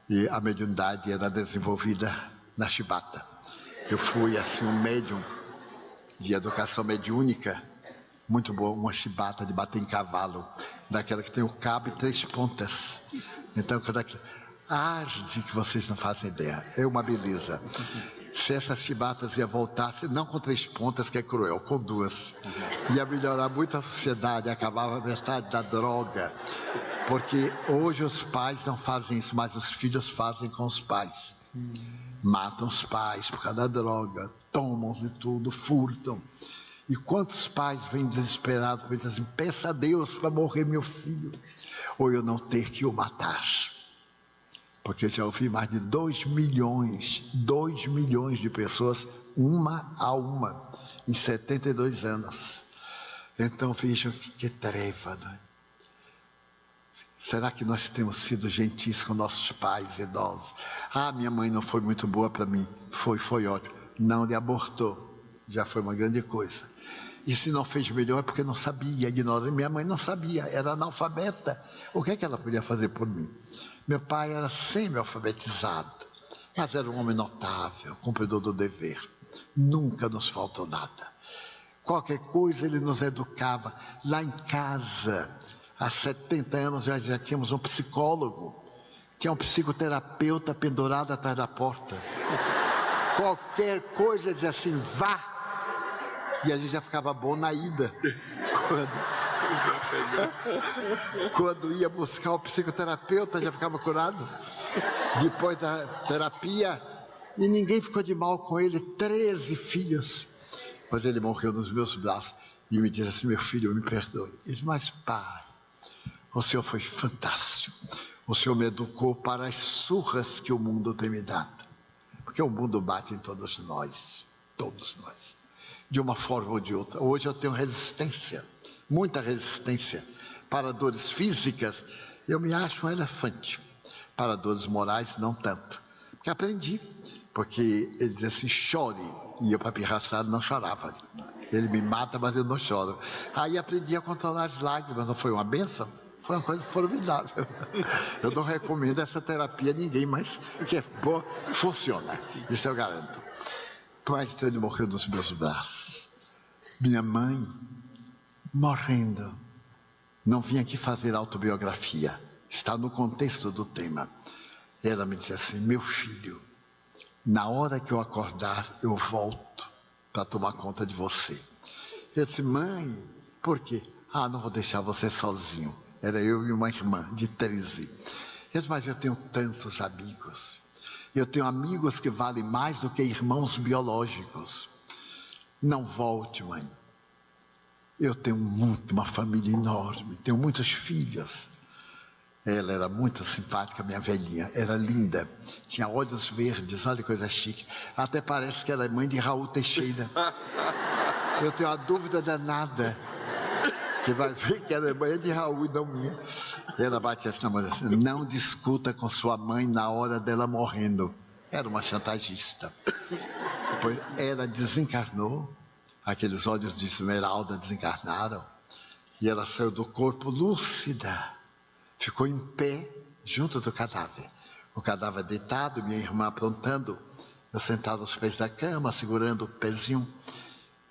e a mediunidade era desenvolvida na chibata. Eu fui assim um médium de educação mediúnica, muito bom, uma chibata de bater em cavalo, daquela que tem o cabo e 3 pontas. Então, quando aquilo arde, que vocês não fazem ideia, é uma beleza. Se essas chibatas iam voltar, não com 3 pontas, que é cruel, com 2, ia melhorar muito a sociedade, acabava metade da droga, porque hoje os pais não fazem isso, mas os filhos fazem com os pais. Matam os pais por causa da droga, tomam de tudo, furtam. E quantos pais vêm desesperados e dizem assim: peça a Deus para morrer meu filho, ou eu não ter que o matar. Porque eu já ouvi mais de 2 milhões de pessoas, uma a uma, em 72 anos. Então vejam que treva, né? Será que nós temos sido gentis com nossos pais idosos? Ah, minha mãe não foi muito boa para mim. Foi ótimo. Não lhe abortou. Já foi uma grande coisa. E se não fez melhor é porque não sabia, ignorou. Minha mãe não sabia, era analfabeta. O que é que ela podia fazer por mim? Meu pai era semi-alfabetizado, mas era um homem notável, cumpridor do dever. Nunca nos faltou nada. Qualquer coisa ele nos educava. Lá em casa, há 70 anos já tínhamos um psicólogo, tinha um psicoterapeuta pendurado atrás da porta. Qualquer coisa ele dizia assim: vá. E a gente já ficava bom na ida. Quando ia buscar o psicoterapeuta, já ficava curado. Depois da terapia, e ninguém ficou de mal com ele, 13 filhos. Mas ele morreu nos meus braços e me disse assim: meu filho, me perdoe. Ele disse: mas pai, o senhor foi fantástico. O senhor me educou para as surras que o mundo tem me dado. Porque o mundo bate em todos nós, todos nós. de uma forma ou de outra. Hoje eu tenho resistência, muita resistência. Para dores físicas, eu me acho um elefante. Para dores morais, não tanto. Porque aprendi. Porque ele diz assim, chore. E eu, para pirraçado, não chorava. Ele me mata, mas eu não choro. Aí aprendi a controlar as lágrimas. Não foi uma bênção? Foi uma coisa formidável. Eu não recomendo essa terapia a ninguém, mas que é boa, funciona. Isso eu garanto. Mas então ele morreu nos meus braços. Minha mãe, morrendo. Não vim aqui fazer autobiografia. Está no contexto do tema. Ela me disse assim, meu filho, na hora que eu acordar, eu volto para tomar conta de você. Eu disse, mãe, por quê? Ah, não vou deixar você sozinho. Era eu e uma irmã de 13. Eu disse, mas eu tenho tantos amigos. Eu tenho amigos que valem mais do que irmãos biológicos. Não volte, mãe. Eu tenho uma família enorme, tenho muitas filhas. Ela era muito simpática, minha velhinha, era linda, tinha olhos verdes, olha que coisa chique. Até parece que ela é mãe de Raul Teixeira. Eu tenho a dúvida danada, que vai ver que ela é mãe de Raul e não minha. Ela bate assim na mão assim, não discuta com sua mãe na hora dela morrendo. Era uma chantagista. Depois ela desencarnou, aqueles olhos de esmeralda desencarnaram, e ela saiu do corpo lúcida. Ficou em pé, junto do cadáver. O cadáver deitado, minha irmã aprontando, eu sentado aos pés da cama, segurando o pezinho.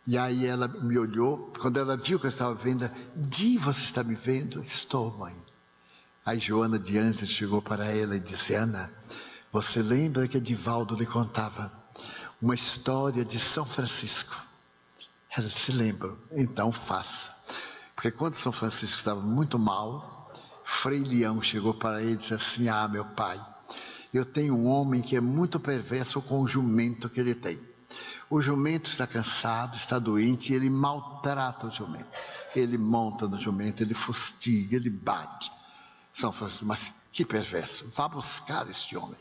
E aí ela me olhou, quando ela viu que eu estava vendo, Di, você está me vendo? Estou, mãe. Aí Joana de Anjos chegou para ela e disse, Ana, você lembra que Edivaldo lhe contava uma história de São Francisco? Ela disse, lembro, então faça. Porque quando São Francisco estava muito mal, Frei Leão chegou para ele e disse assim, ah, meu pai, eu tenho um homem que é muito perverso com o jumento que ele tem. O jumento está cansado, está doente, e ele maltrata o jumento. Ele monta no jumento, ele fustiga, ele bate. São Francisco, mas que perverso, vá buscar este homem.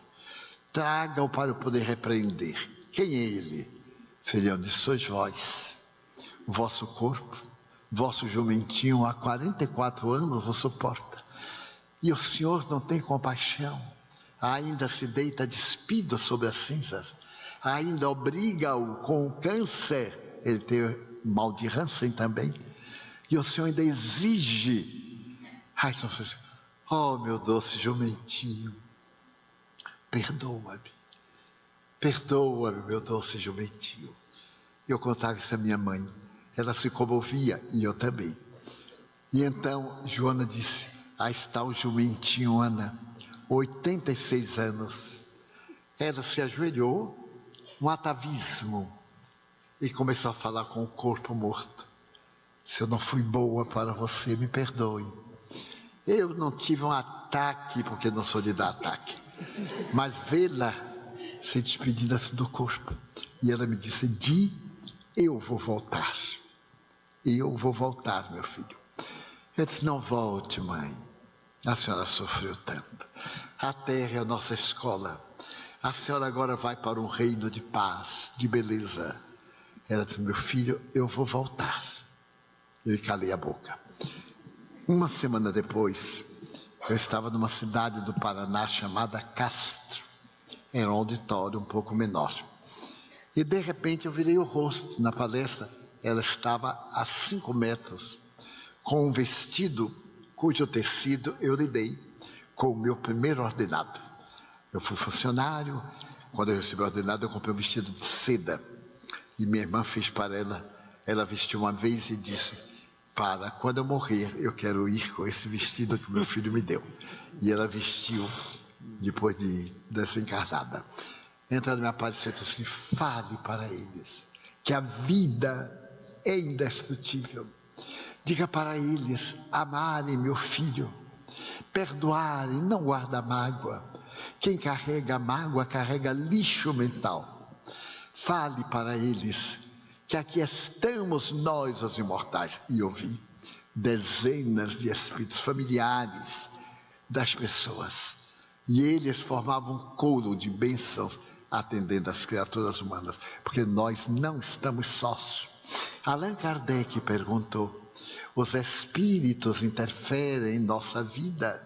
Traga-o para eu poder repreender. Quem é ele? Frei Leão disse, sois vós, o vosso corpo, vosso jumentinho há 44 anos vos suporta. E o Senhor não tem compaixão, ainda se deita despido sobre as cinzas, ainda obriga-o com o câncer, ele tem mal de Hansen também, e o Senhor ainda exige, ai, São Francisco, oh meu doce jumentinho, perdoa-me, meu doce jumentinho. Eu contava isso à minha mãe, ela se comovia e eu também. E então Joana disse, aí está o jumentinho, Ana, 86 anos. Ela se ajoelhou, um atavismo, e começou a falar com o corpo morto. Se eu não fui boa para você, me perdoe. Eu não tive um ataque, porque não sou de dar ataque, mas vê-la se despedindo assim do corpo. E ela me disse, Di, eu vou voltar. Eu vou voltar, meu filho. Eu disse, não volte, mãe. A senhora sofreu tanto. A terra é a nossa escola. A senhora agora vai para um reino de paz, de beleza. Ela disse, meu filho, eu vou voltar. Eu calei a boca. Uma semana depois, eu estava numa cidade do Paraná chamada Castro. Era um auditório um pouco menor. E de repente eu virei o rosto na palestra. Ela estava a 5 metros, com um vestido cujo tecido eu lhe dei com o meu primeiro ordenado. Eu fui funcionário, quando eu recebi o ordenado eu comprei um vestido de seda. E minha irmã fez para ela vestiu uma vez e disse, para quando eu morrer eu quero ir com esse vestido que meu filho me deu. E ela vestiu depois de desencarnada. Entra na minha palestra e disse assim, fale para eles que a vida é indestrutível. Diga para eles amarem meu filho, perdoarem, não guarda mágoa. Quem carrega mágoa carrega lixo mental. Fale para eles que aqui estamos nós os imortais. E eu vi dezenas de espíritos familiares das pessoas. E eles formavam um coro de bênçãos atendendo as criaturas humanas, porque nós não estamos sós. Allan Kardec perguntou: os espíritos interferem em nossa vida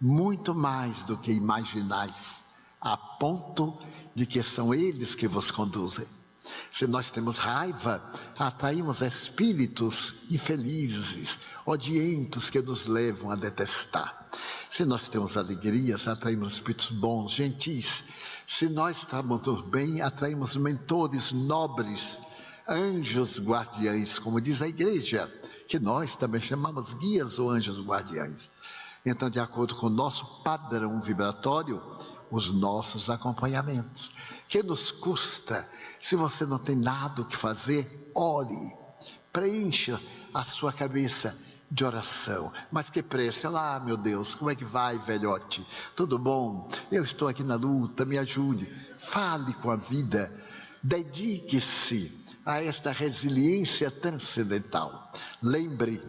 muito mais do que imaginais, a ponto de que são eles que vos conduzem. Se nós temos raiva, atraímos espíritos infelizes, odientos, que nos levam a detestar. Se nós temos alegrias, atraímos espíritos bons, gentis. Se nós estamos bem, atraímos mentores nobres, anjos guardiães, como diz a igreja, que nós também chamamos guias ou anjos guardiães. Então, de acordo com o nosso padrão vibratório, os nossos acompanhamentos. Que nos custa? Se você não tem nada o que fazer, ore, preencha a sua cabeça de oração. Mas que preço? Olá, meu Deus, como é que vai, velhote? Tudo bom? Eu estou aqui na luta, me ajude. Fale com a vida, dedique-se a esta resiliência transcendental. Lembre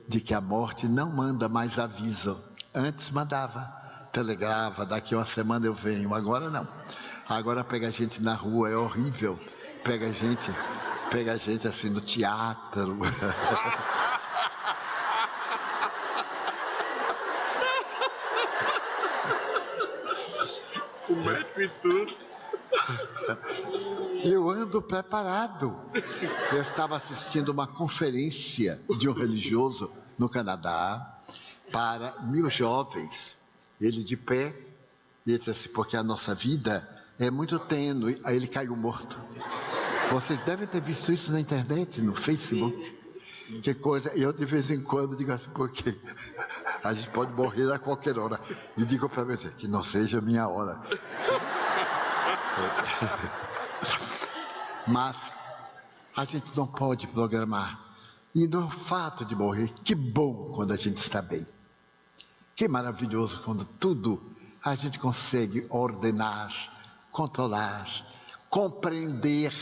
de que a morte não manda mais aviso. Antes mandava, telegrava, daqui a uma semana eu venho. Agora não. Agora pega a gente na rua, é horrível. Pega a gente assim no teatro. O médico e tudo. Eu ando preparado. Eu estava assistindo uma conferência de um religioso no Canadá para 1000 jovens. Ele de pé, e ele disse assim: porque a nossa vida é muito tênue. Aí ele caiu morto. Vocês devem ter visto isso na internet, no Facebook. Que coisa. Eu de vez em quando digo assim: porque a gente pode morrer a qualquer hora. E digo para mim assim: que não seja a minha hora. Mas a gente não pode programar. E no fato de morrer, que bom quando a gente está bem. Que maravilhoso quando tudo a gente consegue ordenar, controlar, compreender,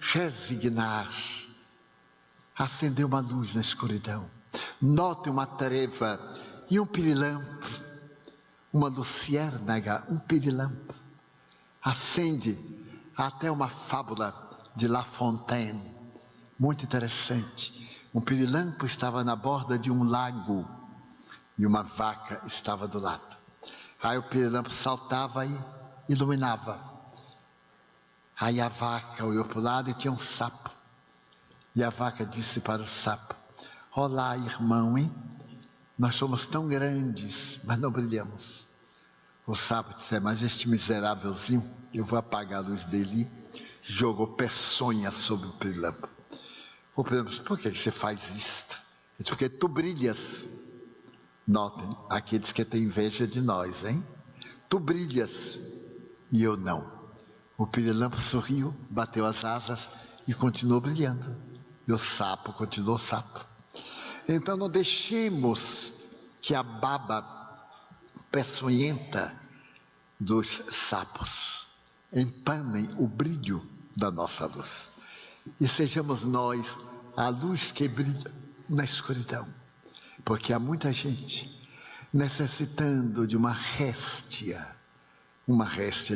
resignar. Acender uma luz na escuridão. Note uma treva e um pirilampo, uma luciérnaga, um pirilampo. Acende até uma fábula de La Fontaine, muito interessante. Um pirilampo estava na borda de um lago e uma vaca estava do lado. Aí o pirilampo saltava e iluminava. Aí a vaca olhou para o lado e tinha um sapo. E a vaca disse para o sapo: olá, irmão, hein? Nós somos tão grandes, mas não brilhamos. O sapo disse: mas este miserávelzinho, eu vou apagar a luz dele. Jogou peçonha sobre o pirilampo. O pirilampo disse: por que você faz isto? Ele disse: porque tu brilhas. Notem, aqueles que têm inveja de nós, hein? Tu brilhas e eu não. O pirilampo sorriu, bateu as asas e continuou brilhando. E o sapo continuou sapo. Então não deixemos que a baba peçonhenta dos sapos empanem o brilho da nossa luz. E sejamos nós a luz que brilha na escuridão. Porque há muita gente necessitando de uma réstia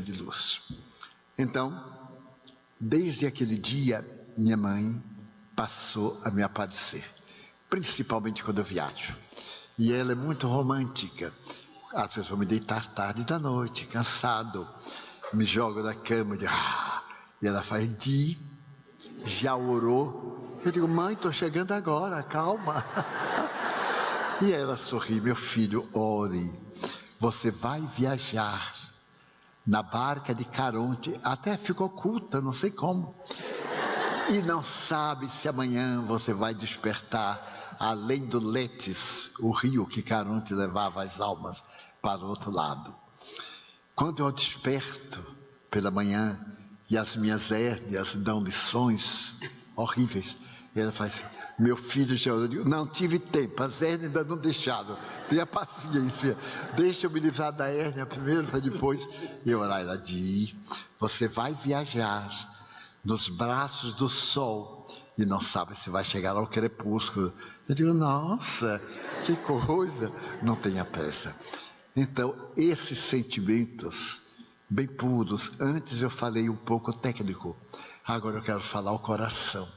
de luz. Então, desde aquele dia, minha mãe passou a me aparecer, principalmente quando eu viajo. E ela é muito romântica. Às vezes eu me deitar tarde da noite, cansado, me jogo na cama e ela faz: Di, já orou? Eu digo: mãe, estou chegando agora, calma. E ela sorri: meu filho, ore, você vai viajar na barca de Caronte, até ficou oculta, não sei como. E não sabe se amanhã você vai despertar além do Letes, o rio que Caronte levava as almas para o outro lado. Quando eu desperto pela manhã e as minhas hérnias dão lições horríveis, ela faz: meu filho já orou. Eu digo: não tive tempo, as hérnias ainda não deixaram. Tenha paciência, deixa eu me livrar da hérnia primeiro para depois eu orar. Ela diz: você vai viajar nos braços do sol e não sabe se vai chegar ao crepúsculo. Eu digo: nossa, que coisa, não tenha pressa. Então, esses sentimentos bem puros, antes eu falei um pouco técnico, agora eu quero falar o coração.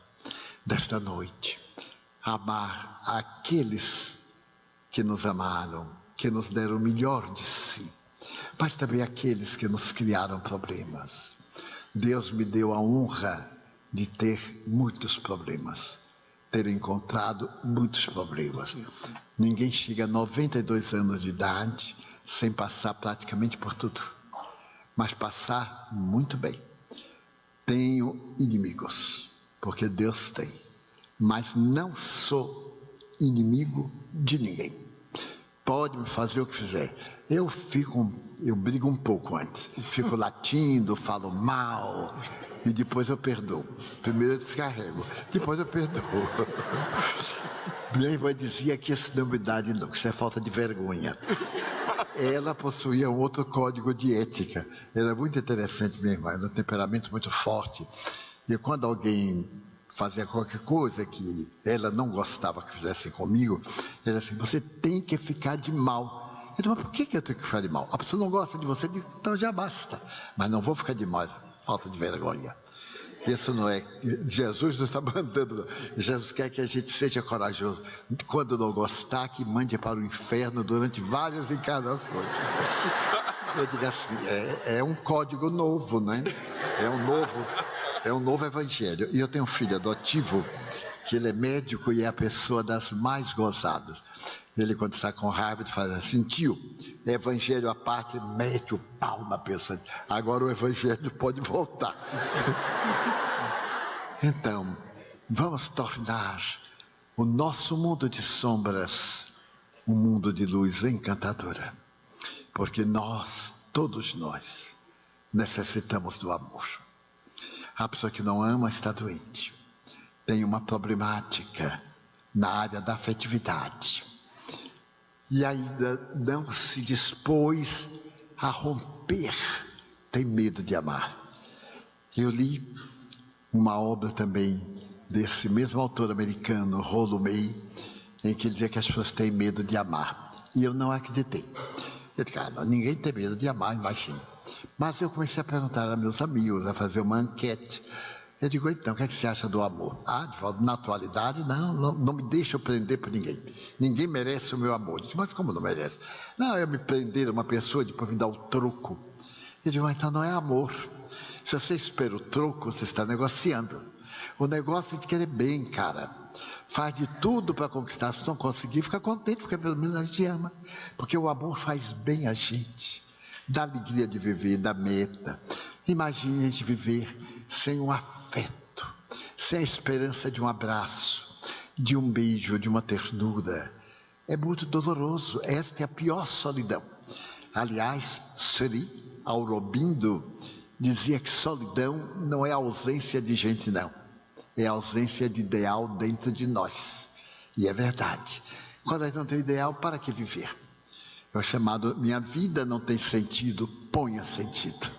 desta noite. Amar aqueles que nos amaram, que nos deram o melhor de si, mas também aqueles que nos criaram problemas. Deus me deu a honra de ter muitos problemas, ter encontrado muitos problemas. Ninguém chega a 92 anos de idade sem passar praticamente por tudo, mas passar muito bem. Tenho inimigos, porque Deus tem, mas não sou inimigo de ninguém. Pode me fazer o que fizer. Eu brigo um pouco antes. Fico latindo, falo mal, e depois eu perdoo. Primeiro eu descarrego, depois eu perdoo. Minha irmã dizia que isso não é verdade, não, que isso é falta de vergonha. Ela possuía um outro código de ética. Era muito interessante, minha irmã, era um temperamento muito forte. E quando alguém fazia qualquer coisa que ela não gostava que fizessem comigo, ela disse assim: você tem que ficar de mal. Eu disse: mas por que eu tenho que ficar de mal? A pessoa não gosta de você, diz: então já basta. Mas não vou ficar de mal, falta de vergonha. Isso não é, Jesus não está mandando, não. Jesus quer que a gente seja corajoso. Quando não gostar, que mande para o inferno durante várias encarnações. Eu digo assim, é um código novo, né? É um novo evangelho. E eu tenho um filho adotivo, que ele é médico e é a pessoa das mais gozadas. Ele, quando está com raiva, ele faz assim: tio, evangelho à parte, mete o pau na pessoa. Agora o evangelho pode voltar. Então, vamos tornar o nosso mundo de sombras um mundo de luz encantadora. Porque nós, todos nós, necessitamos do amor. A pessoa que não ama está doente. Tem uma problemática na área da afetividade. E ainda não se dispôs a romper, tem medo de amar. Eu li uma obra também desse mesmo autor americano, Rollo May, em que ele dizia que as pessoas têm medo de amar. E eu não acreditei. Eu disse: cara, ninguém tem medo de amar, imagina. Mas eu comecei a perguntar a meus amigos, a fazer uma enquete. Eu digo: então, o que é que você acha do amor? Na atualidade, não me deixa eu prender por ninguém. Ninguém merece o meu amor. Eu digo: mas como não merece? Não, eu me prender a uma pessoa e depois me dar o troco. Eu digo: mas então não é amor. Se você espera o troco, você está negociando. O negócio é de querer bem, cara. Faz de tudo para conquistar. Se não conseguir, fica contente, porque pelo menos a gente ama. Porque o amor faz bem a gente. Dá alegria de viver, dá meta. Imagine a gente viver sem um afeto, sem a esperança de um abraço, de um beijo, de uma ternura. É muito doloroso. Esta é a pior solidão. Aliás, Sri Aurobindo dizia que solidão não é ausência de gente, não. É ausência de ideal dentro de nós. E é verdade. Quando a gente não tem ideal, para que viver? É o chamado: minha vida não tem sentido, ponha sentido.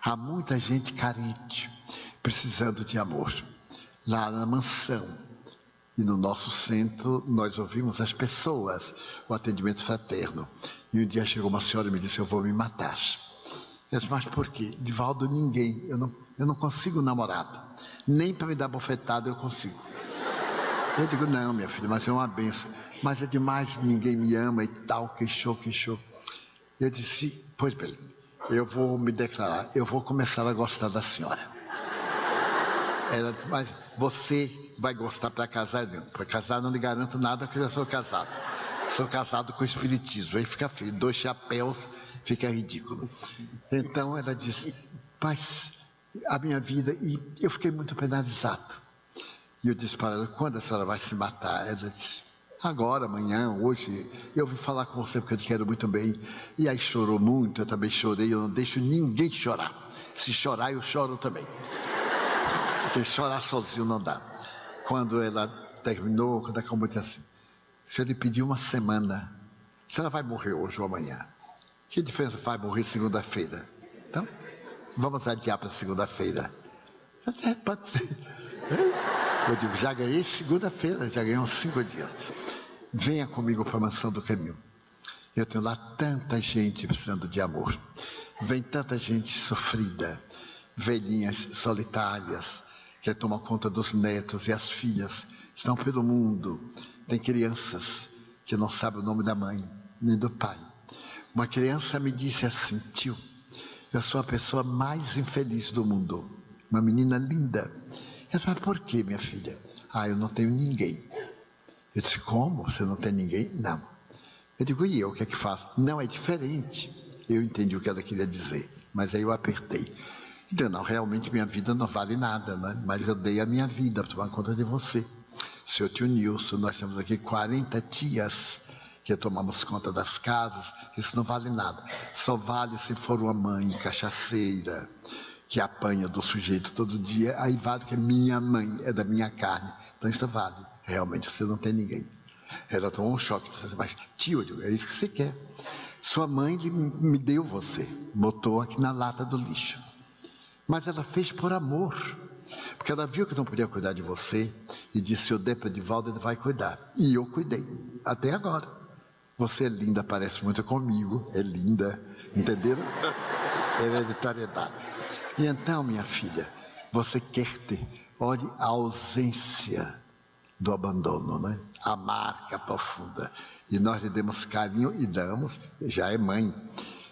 Há muita gente carente, precisando de amor. Lá na mansão e no nosso centro, nós ouvimos as pessoas, o atendimento fraterno. E um dia chegou uma senhora e me disse: eu vou me matar. Eu disse: mas por quê? Divaldo, ninguém. Eu não consigo namorada. Nem para me dar bofetada eu consigo. Eu digo: não, minha filha, mas é uma benção. Mas é demais, ninguém me ama e tal, queixou. Eu disse: pois bem, eu vou me declarar, eu vou começar a gostar da senhora. Ela disse: mas você vai gostar para casar? Não, para casar não lhe garanto nada, porque eu já sou casado. Sou casado com o espiritismo, aí fica feio, 2 chapéus, fica ridículo. Então ela disse: mas a minha vida, e eu fiquei muito penalizado. E eu disse para ela: quando a senhora vai se matar? Ela disse: agora, amanhã, hoje, eu vim falar com você porque eu te quero muito bem. E aí chorou muito, eu também chorei, eu não deixo ninguém chorar. Se chorar, eu choro também. Porque chorar sozinho não dá. Quando ela terminou, quando acabou, disse assim: se eu lhe pedir uma semana, a senhora vai morrer hoje ou amanhã? Que diferença faz morrer segunda-feira? Então, vamos adiar para segunda-feira. Pode ser. Eu digo: já ganhei segunda-feira, já ganhei uns 5 dias. Venha comigo para a Mansão do Caminho. Eu tenho lá tanta gente precisando de amor. Vem tanta gente sofrida, velhinhas solitárias, quer tomar conta dos netos e as filhas. Estão pelo mundo. Tem crianças que não sabem o nome da mãe, nem do pai. Uma criança me disse assim: tio, eu sou a pessoa mais infeliz do mundo. Uma menina linda. Eu disse: mas por que, minha filha? Eu não tenho ninguém. Eu disse: como? Você não tem ninguém? Não. Eu digo: e eu, o que é que faço? Não, é diferente. Eu entendi o que ela queria dizer, mas aí eu apertei. Então, não, realmente minha vida não vale nada, né? Mas eu dei a minha vida para tomar conta de você. Seu tio Nilson, nós temos aqui 40 tias que tomamos conta das casas. Isso não vale nada. Só vale se for uma mãe cachaceira, que apanha do sujeito todo dia. Aí vale que é minha mãe, é da minha carne. Então isso vale. Realmente você não tem ninguém. Ela tomou um choque. Disse: mas tio, é isso que você quer. Sua mãe me deu você, botou aqui na lata do lixo. Mas ela fez por amor, porque ela viu que não podia cuidar de você e disse: se eu der para Edivaldo, ele vai cuidar. E eu cuidei, até agora. Você é linda, parece muito comigo, é linda, entenderam? Hereditariedade. E então, minha filha, você quer ter, olhe a ausência do abandono, né? A marca profunda. E nós lhe demos carinho e damos, já é mãe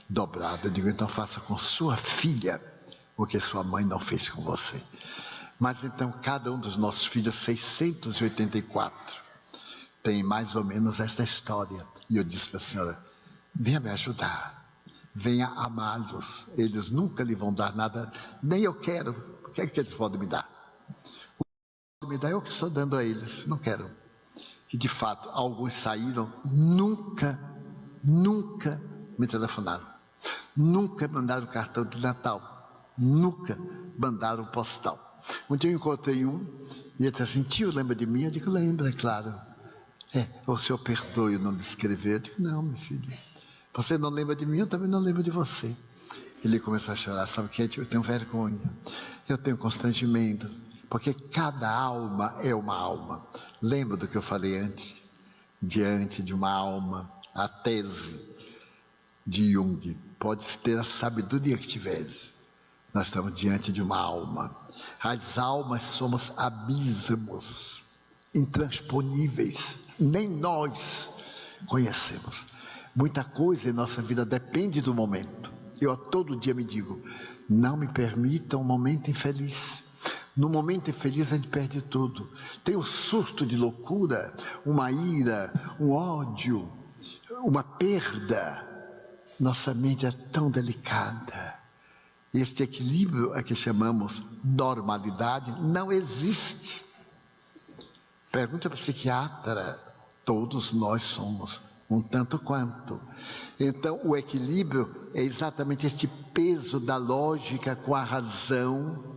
dobrada. Eu digo: então faça com sua filha o que sua mãe não fez com você. Mas então cada um dos nossos filhos, 684, tem mais ou menos essa história. E eu disse para a senhora: venha me ajudar, venha amá-los. Eles nunca lhe vão dar nada, nem eu quero. O que é que eles podem me dar? O que podem me dar é o que estou dando a eles, não quero. E de fato, alguns saíram, nunca me telefonaram, nunca mandaram cartão de Natal, nunca mandaram postal. Um dia eu encontrei um e ele disse assim: tio, lembra de mim? Eu digo: lembro, é claro. O senhor perdoe eu não lhe escrever? Eu digo: não, meu filho, você não lembra de mim, eu também não lembro de você. Ele começou a chorar. Sabe o que é, tio? Eu tenho vergonha, eu tenho constrangimento, porque cada alma é uma alma. Lembra do que eu falei antes? Diante de uma alma, a tese de Jung: pode ter a sabedoria que tiveres, nós estamos diante de uma alma. As almas somos abismos intransponíveis, nem nós conhecemos. Muita coisa em nossa vida depende do momento. Eu a todo dia me digo: não me permita um momento infeliz. No momento infeliz a gente perde tudo. Tem um surto de loucura, uma ira, um ódio, uma perda. Nossa mente é tão delicada. Este equilíbrio a que chamamos normalidade não existe. Pergunta para o psiquiatra: todos nós somos um tanto quanto. Então o equilíbrio é exatamente este peso da lógica com a razão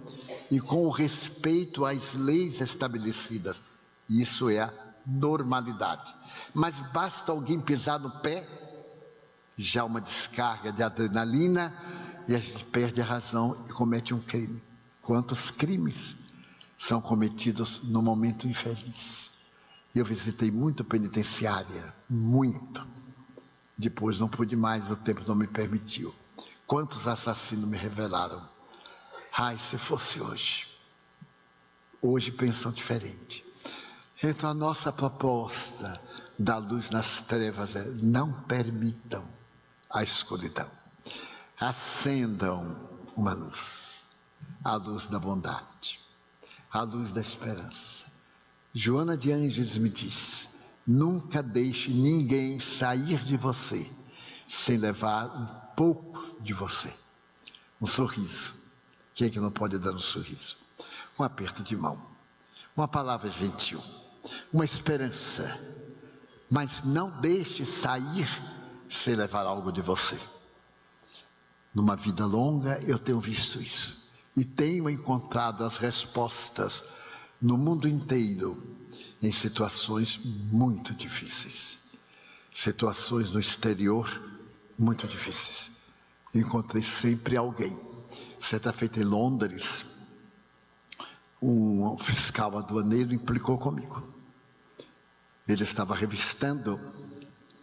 e com o respeito às leis estabelecidas. Isso é a normalidade. Mas basta alguém pisar no pé, já uma descarga de adrenalina, e a gente perde a razão e comete um crime. Quantos crimes são cometidos no momento infeliz? Eu visitei muito penitenciária, muito. Depois não pude mais, o tempo não me permitiu. Quantos assassinos me revelaram? Ai, se fosse hoje. Hoje pensam diferente. Então a nossa proposta da luz nas trevas é: não permitam a escuridão. Acendam uma luz, a luz da bondade, a luz da esperança. Joana de Ângeles me diz: nunca deixe ninguém sair de você sem levar um pouco de você. Um sorriso. Quem é que não pode dar um sorriso? Um aperto de mão, uma palavra gentil, uma esperança. Mas não deixe sair sem levar algo de você. Numa vida longa eu tenho visto isso e tenho encontrado as respostas no mundo inteiro em situações muito difíceis, situações no exterior muito difíceis. Encontrei sempre alguém. Certa feita em Londres, um fiscal aduaneiro implicou comigo. Ele estava revistando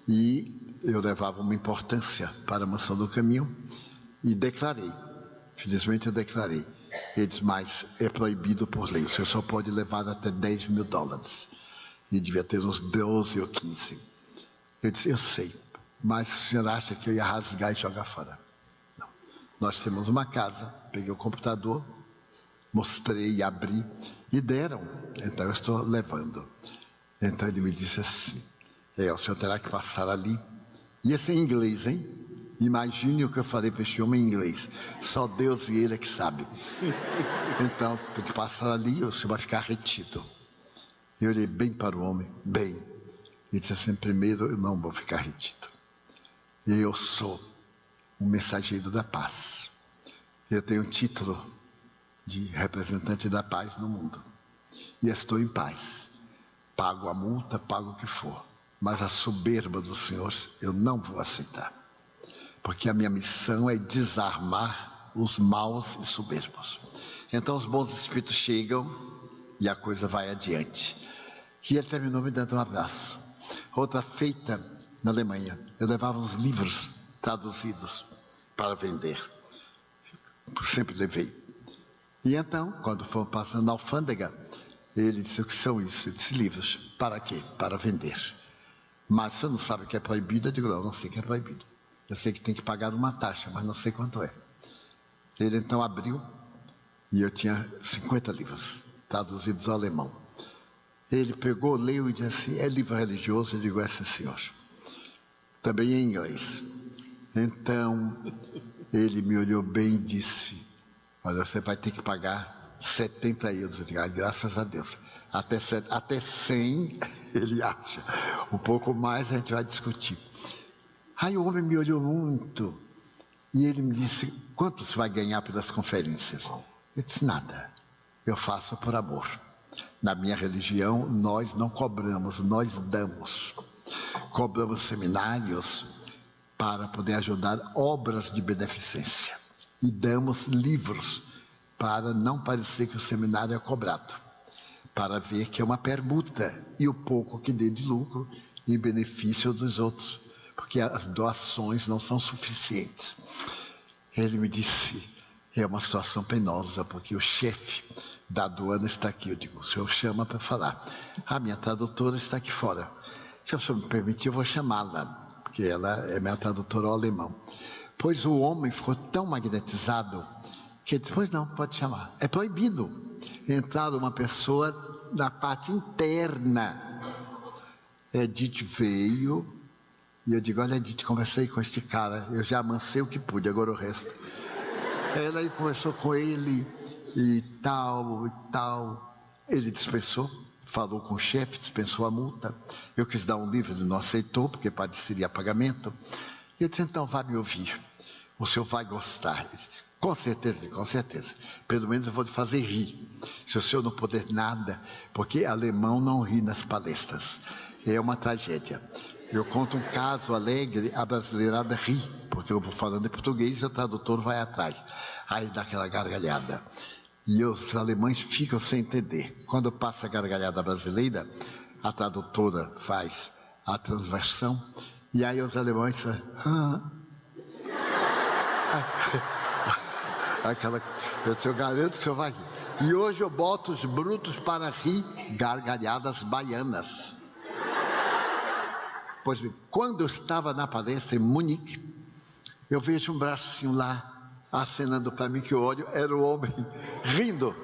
e eu levava uma importância para a Mansão do Caminho e declarei, felizmente eu declarei: Ele disse, mas é proibido por lei, o senhor só pode levar até $10.000. E devia ter uns 12 ou 15. Eu disse, eu sei, mas o senhor acha que eu ia rasgar e jogar fora? Não. Nós temos uma casa, peguei o computador, mostrei e abri, e deram. Então eu estou levando. Então ele me disse assim, o senhor terá que passar ali. E esse é em inglês, hein? Imagine o que eu falei para esse homem em inglês. Só Deus e ele é que sabe. Então tem que passar ali, o senhor vai ficar retido. Eu olhei bem para o homem, bem. E disse assim, primeiro, eu não vou ficar retido. Eu sou um mensageiro da paz. Eu tenho um título de representante da paz no mundo. E estou em paz. Pago a multa, pago o que for. Mas a soberba dos senhores eu não vou aceitar. Porque a minha missão é desarmar os maus e soberbos. Então os bons espíritos chegam e a coisa vai adiante. E ele terminou me dando um abraço. Outra feita na Alemanha, eu levava os livros traduzidos para vender. Sempre levei. E então, quando fomos passando na alfândega, ele disse, o que são isso? Eu disse, livros. Para quê? Para vender. Mas você não sabe que é proibido? Eu digo, não sei que é proibido. Eu sei que tem que pagar uma taxa, mas não sei quanto é. Ele então abriu e eu tinha 50 livros traduzidos ao alemão. Ele pegou, leu e disse assim, é livro religioso? Eu digo, sim, senhor. Também em inglês. Então, ele me olhou bem e disse, olha, você vai ter que pagar 70 euros. Eu digo, graças a Deus. Até 100, ele acha. Um pouco mais a gente vai discutir. Aí o homem me olhou muito e ele me disse, quanto você vai ganhar pelas conferências? Eu disse, nada. Eu faço por amor. Na minha religião, nós não cobramos, nós damos. Cobramos seminários para poder ajudar obras de beneficência. E damos livros para não parecer que o seminário é cobrado. Para ver que é uma permuta e o pouco que dê de lucro em benefício dos outros. Porque as doações não são suficientes. Ele me disse, é uma situação penosa, porque o chefe da aduana está aqui. Eu digo, o senhor chama para falar. A minha tradutora está aqui fora. Se o senhor me permitir, eu vou chamá-la, porque ela é minha tradutora ao alemão. Pois o homem ficou tão magnetizado que ele disse, pois não, pode chamar. É proibido entrar uma pessoa na parte interna. Edith veio, e eu digo, olha Edith, conversei com este cara, eu já amancei o que pude, agora o resto. Ela aí conversou com ele, e tal. Ele dispensou, falou com o chefe, dispensou a multa. Eu quis dar um livro, ele não aceitou, porque padeceria pagamento. E eu disse, então vá me ouvir, o senhor vai gostar. Ele disse, com certeza, pelo menos eu vou lhe fazer rir. Se o senhor não puder nada, porque alemão não ri nas palestras, é uma tragédia. Eu conto um caso alegre, a brasileirada ri, porque eu vou falando em português e o tradutor vai atrás. Aí dá aquela gargalhada. E os alemães ficam sem entender. Quando passa a gargalhada brasileira, a tradutora faz a transversão, e aí os alemães falam, eu garanto que o senhor vai rir. E hoje eu boto os brutos para rir, gargalhadas baianas. Pois bem, quando eu estava na palestra em Munique, eu vejo um bracinho lá, acenando para mim, que eu olho, era o homem rindo.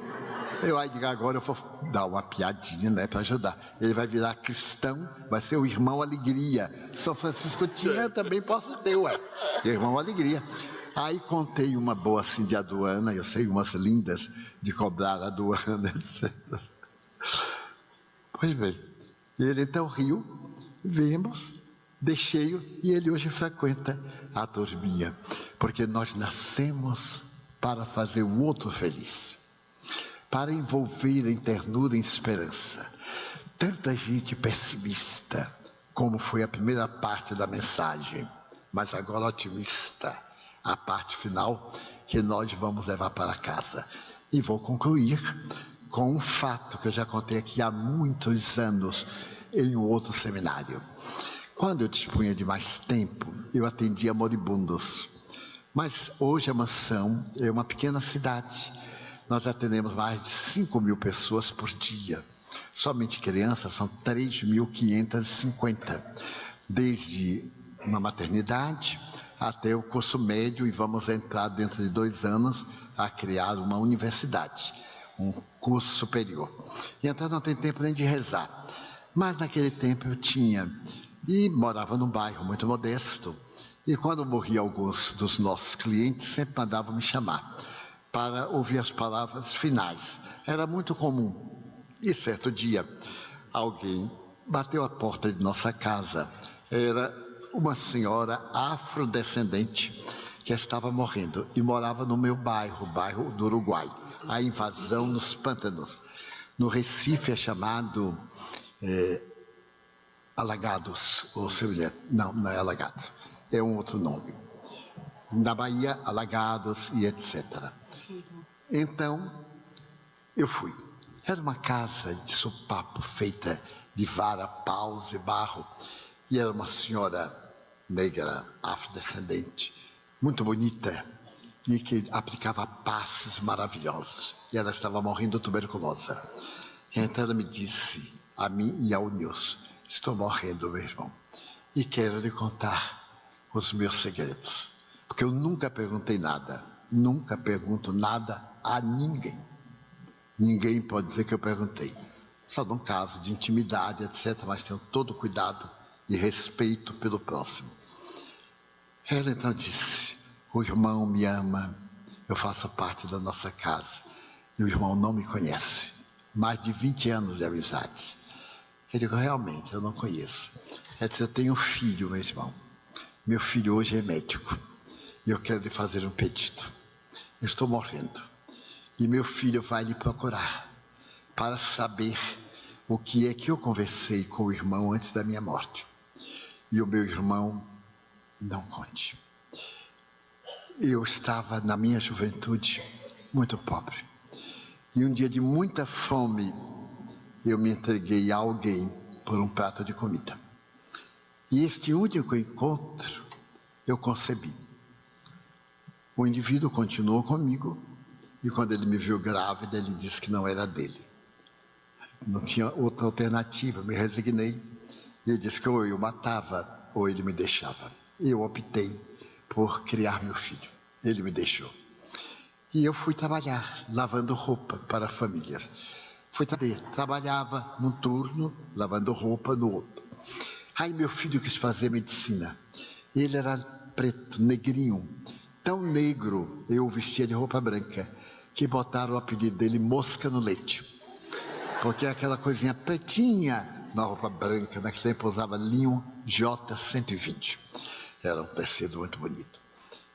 Eu aí digo, agora eu vou dar uma piadinha, né, para ajudar. Ele vai virar cristão, vai ser o irmão Alegria. São Francisco tinha, eu também posso ter, irmão Alegria. Aí contei uma boa assim de aduana, eu sei umas lindas de cobrar aduana, etc. Pois bem, ele então riu, vimos, deixei-o e ele hoje frequenta a turminha, porque nós nascemos para fazer o outro feliz, para envolver em ternura e esperança. Tanta gente pessimista, como foi a primeira parte da mensagem, mas agora otimista, a parte final que nós vamos levar para casa. E vou concluir com um fato que eu já contei aqui há muitos anos em um outro seminário. Quando eu dispunha de mais tempo, eu atendia moribundos. Mas hoje a Mansão é uma pequena cidade nós atendemos mais de 5.000 pessoas por dia. Somente crianças são 3.550, desde uma maternidade até o curso médio, e vamos entrar dentro de 2 anos a criar uma universidade, um curso superior. E então não tem tempo nem de rezar. Mas naquele tempo eu tinha, e morava num bairro muito modesto, e quando morria alguns dos nossos clientes, sempre mandavam me chamar para ouvir as palavras finais. Era muito comum. E certo dia, alguém bateu a porta de nossa casa. Era uma senhora afrodescendente que estava morrendo e morava no meu bairro, o bairro do Uruguai. A invasão nos pântanos. No Recife é chamado Alagados, ou semelhante. Não é Alagados, é um outro nome. Na Bahia, Alagados e etc. Então, eu fui. Era uma casa de sopapo feita de vara, paus e barro. E era uma senhora negra, afrodescendente, muito bonita, e que aplicava passes maravilhosos. E ela estava morrendo de tuberculose. Então ela me disse, a mim e ao Nilson, estou morrendo, meu irmão, e quero lhe contar os meus segredos. Porque eu nunca perguntei nada, nunca pergunto nada a ninguém. Ninguém pode dizer que eu perguntei. Só num caso de intimidade, etc., mas tenho todo cuidado e respeito pelo próximo. Ela então disse, o irmão me ama, eu faço parte da nossa casa, e o irmão não me conhece. Mais de 20 anos de amizade. Eu digo, realmente, eu não conheço. Ela disse, eu tenho um filho, meu irmão. Meu filho hoje é médico, e eu quero lhe fazer um pedido. Eu estou morrendo, e meu filho vai lhe procurar, para saber o que é que eu conversei com o irmão antes da minha morte. E o meu irmão não conte. Eu estava na minha juventude muito pobre. E um dia de muita fome, eu me entreguei a alguém por um prato de comida. E este único encontro, eu concebi. O indivíduo continuou comigo, e quando ele me viu grávida, ele disse que não era dele. Não tinha outra alternativa, me resignei. E ele disse que ou eu matava, ou ele me deixava. Eu optei por criar meu filho. Ele me deixou. E eu fui trabalhar, lavando roupa para famílias. Trabalhava num turno, lavando roupa no outro. Aí meu filho quis fazer medicina. Ele era preto, negrinho. Tão negro, eu o vestia de roupa branca, que botaram o apelido dele Mosca no Leite. Porque aquela coisinha pretinha na roupa branca, naquele tempo usava linho J120. Era um tecido muito bonito.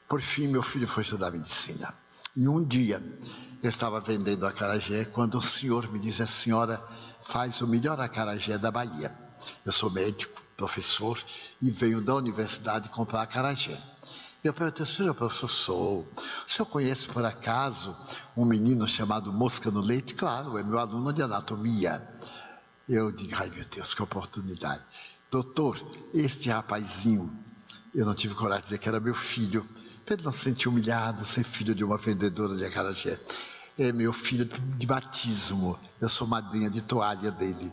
Por fim, meu filho foi estudar medicina. E um dia, eu estava vendendo acarajé, quando o senhor me diz, a senhora faz o melhor acarajé da Bahia. Eu sou médico, professor, e venho da universidade comprar acarajé. Eu perguntei, senhor, professor, sou. O senhor conhece, por acaso, um menino chamado Mosca no Leite? Claro, é meu aluno de anatomia. Eu digo, ai meu Deus, que oportunidade. Doutor, este rapazinho, eu não tive coragem de dizer que era meu filho, para ele não se sentir humilhado, ser filho de uma vendedora de acarajé. É meu filho de batismo, eu sou madrinha de toalha dele.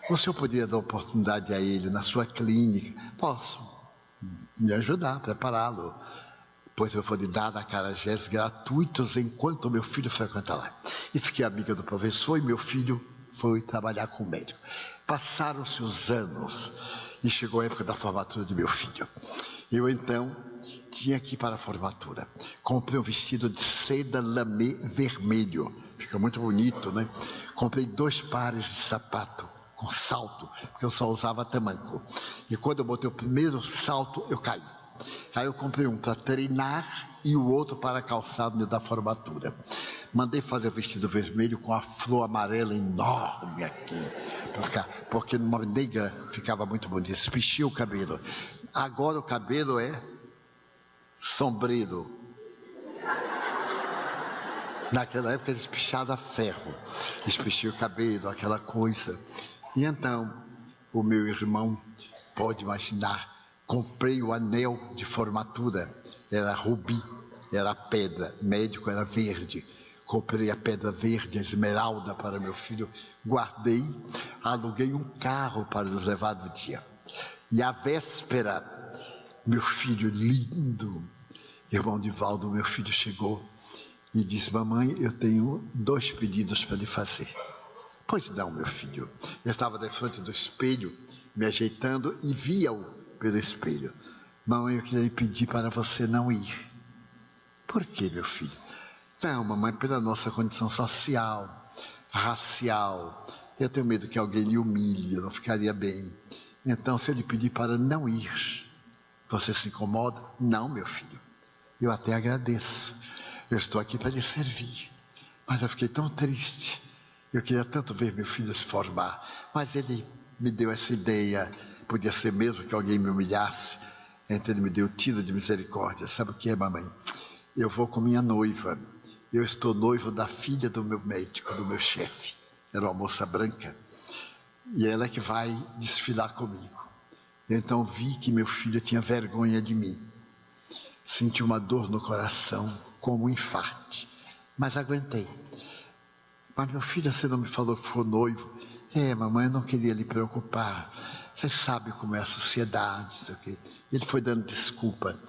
O senhor poderia dar oportunidade a ele na sua clínica? Posso me ajudar a prepará-lo, pois eu vou lhe dar acarajés gratuitos enquanto meu filho frequenta lá. E fiquei amiga do professor, e meu filho foi trabalhar com o médico. Passaram-se os anos e chegou a época da formatura do meu filho. Eu então tinha que ir para a formatura. Comprei um vestido de seda lamê vermelho, fica muito bonito, né? Comprei 2 pares de sapato com salto, porque eu só usava tamanco. E quando eu botei o primeiro salto, eu caí. Aí eu comprei um para treinar e o outro para calçado da formatura. Mandei fazer o vestido vermelho com a flor amarela enorme aqui, porque numa negra ficava muito bonito. Espichei o cabelo. Agora o cabelo é sombrio. Naquela época eles pichavam a ferro, espichei o cabelo, aquela coisa. E então, o meu irmão, pode imaginar, comprei o anel de formatura, era rubi, era pedra, médico era verde. comprei a pedra verde, a esmeralda para meu filho, guardei, aluguei um carro para nos levar no dia. E à véspera, meu filho lindo, irmão Divaldo, meu filho chegou e disse: mamãe, eu tenho 2 pedidos para lhe fazer. Pois não, meu filho. Eu estava na frente do espelho, me ajeitando e via-o pelo espelho. Mamãe, eu queria lhe pedir para você não ir. Por quê, meu filho? Não, mamãe, pela nossa condição social, racial. Eu tenho medo que alguém lhe humilhe, eu não ficaria bem. Então, se eu lhe pedir para não ir, você se incomoda? Não, meu filho. Eu até agradeço. Eu estou aqui para lhe servir. Mas eu fiquei tão triste. Eu queria tanto ver meu filho se formar. Mas ele me deu essa ideia. Podia ser mesmo que alguém me humilhasse. Então ele me deu tiro de misericórdia. Sabe o que é, mamãe? Eu vou com minha noiva. Eu estou noivo da filha do meu médico, do meu chefe. Era uma moça branca. E ela é que vai desfilar comigo. Eu então vi que meu filho tinha vergonha de mim. Senti uma dor no coração, como um infarte. Mas aguentei. Mas meu filho, você não me falou que foi noivo? Mamãe, eu não queria lhe preocupar. Você sabe como é a sociedade, sei o quê. Ele foi dando desculpa.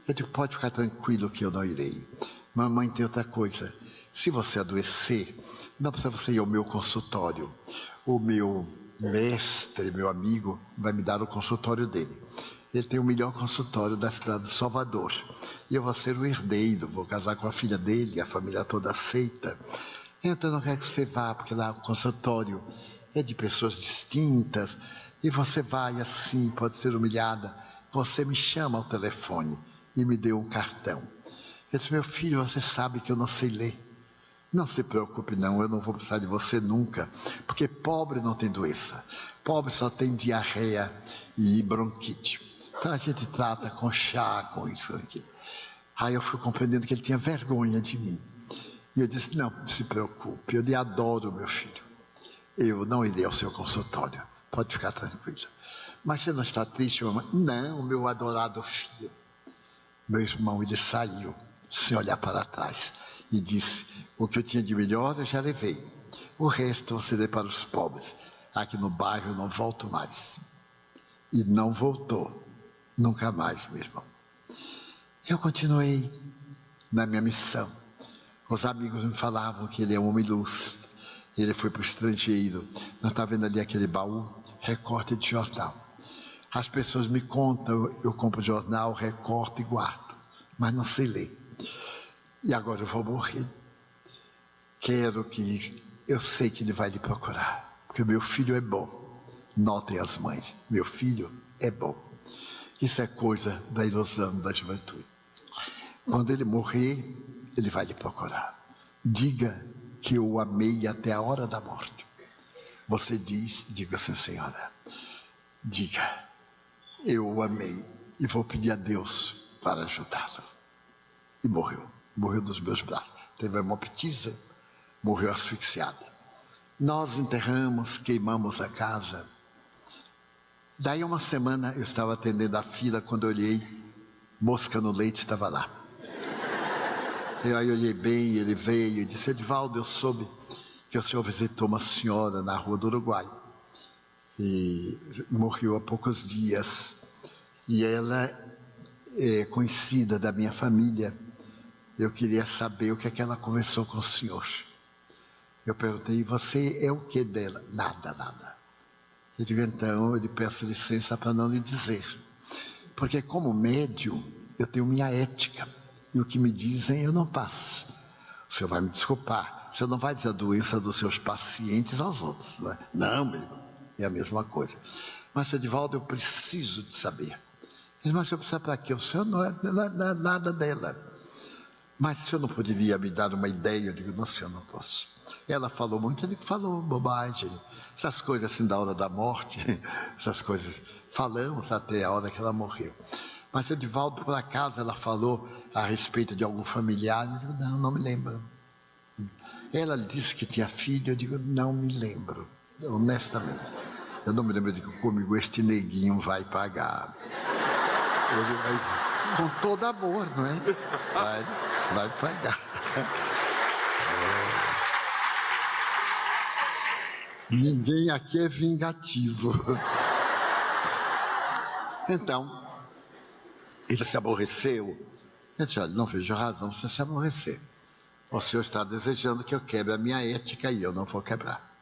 Eu digo, pode ficar tranquilo que eu não irei. Mamãe, tem outra coisa. Se você adoecer, não precisa você ir ao meu consultório. O meu mestre, meu amigo, vai me dar o consultório dele. Ele tem o melhor consultório da cidade de Salvador. E eu vou ser o herdeiro, vou casar com a filha dele, a família toda aceita. Então eu não quero que você vá, porque lá o consultório é de pessoas distintas. E você vai assim, pode ser humilhada. Você me chama ao telefone e me deu um cartão. Eu disse, meu filho, você sabe que eu não sei ler. Não se preocupe não, eu não vou precisar de você nunca. Porque pobre não tem doença. Pobre só tem diarreia e bronquite. Então a gente trata com chá, com isso aqui. Aí eu fui compreendendo que ele tinha vergonha de mim. E eu disse, não se preocupe, eu lhe adoro, meu filho. Eu não irei ao seu consultório, pode ficar tranquila. Mas você não está triste, mamãe? Não, meu adorado filho. Meu irmão, ele saiu, sem olhar para trás, e disse, o que eu tinha de melhor eu já levei. O resto você dê para os pobres. Aqui no bairro eu não volto mais. E não voltou, nunca mais, meu irmão. Eu continuei na minha missão. Os amigos me falavam que ele é um homem ilustre. Ele foi para o estrangeiro. Nós estamos vendo ali aquele baú, recorte de jornal. As pessoas me contam, eu compro jornal, recorto e guardo. Mas não sei ler. E agora eu vou morrer. Eu sei que ele vai lhe procurar. Porque meu filho é bom. Notem as mães, meu filho é bom. Isso é coisa da ilusão da juventude. Quando ele morrer, ele vai lhe procurar. Diga que eu o amei até a hora da morte. Você diga assim, senhora, diga, eu o amei e vou pedir a Deus para ajudá-lo. E morreu dos meus braços. Teve hemoptise, morreu asfixiada. Nós enterramos, queimamos a casa. Daí uma semana eu estava atendendo a fila, quando eu olhei, mosca no leite estava lá. Aí eu olhei bem, ele veio e disse, Edivaldo, eu soube que o senhor visitou uma senhora na rua do Uruguai. E morreu há poucos dias. E ela é conhecida da minha família. Eu queria saber o que é que ela conversou com o senhor. Eu perguntei, você é o que dela? Nada. Eu digo, então, eu lhe peço licença para não lhe dizer. Porque como médium, eu tenho minha ética. E o que me dizem, eu não passo. O senhor vai me desculpar. O senhor não vai dizer a doença dos seus pacientes aos outros, né? Não, meu irmão, é a mesma coisa. Mas, senhor Edivaldo, eu preciso de saber. Mas o senhor precisa para quê? O senhor não é nada dela. Mas o senhor não poderia me dar uma ideia? Eu digo, não, senhor, não posso. Ela falou muito, ele falou bobagem. Essas coisas assim da hora da morte, essas coisas, falamos até a hora que ela morreu. Mas Edivaldo, por acaso, ela falou a respeito de algum familiar? Eu digo, não me lembro. Ela disse que tinha filho, eu digo, não me lembro, honestamente. Eu não me lembro, eu digo, comigo este neguinho vai pagar. Ele vai, com todo amor, não é? Vai pagar. Ninguém aqui é vingativo. Então, ele se aborreceu. Eu disse, olha, não vejo razão você se aborrecer. O senhor está desejando que eu quebre a minha ética e eu não vou quebrar.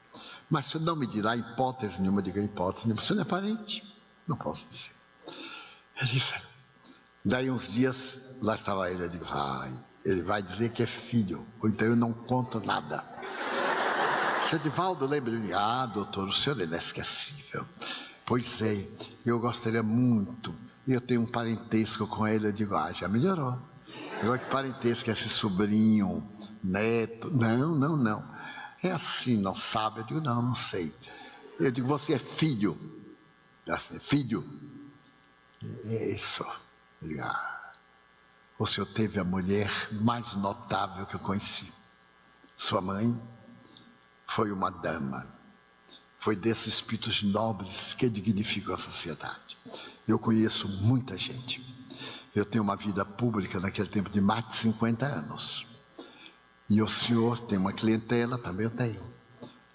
Mas o senhor não me dirá hipótese nenhuma, diga hipótese nenhuma. O senhor não é parente? Não posso dizer. Ele disse, daí uns dias, lá estava ele, eu digo, ele vai dizer que é filho, ou então eu não conto nada. Seu Edivaldo, lembra de mim? Doutor, o senhor é inesquecível. Pois é, eu gostaria muito, eu tenho um parentesco com ele, eu digo, já melhorou. Agora que parentesco é esse sobrinho, neto, não. É assim, não sabe? Eu digo, não sei. Eu digo, você é filho? Assim, filho? É isso. Eu digo, o senhor teve a mulher mais notável que eu conheci. Sua mãe foi uma dama. Foi desses espíritos nobres que dignificam a sociedade. Eu conheço muita gente. Eu tenho uma vida pública naquele tempo de mais de 50 anos. E o senhor tem uma clientela, também eu tenho.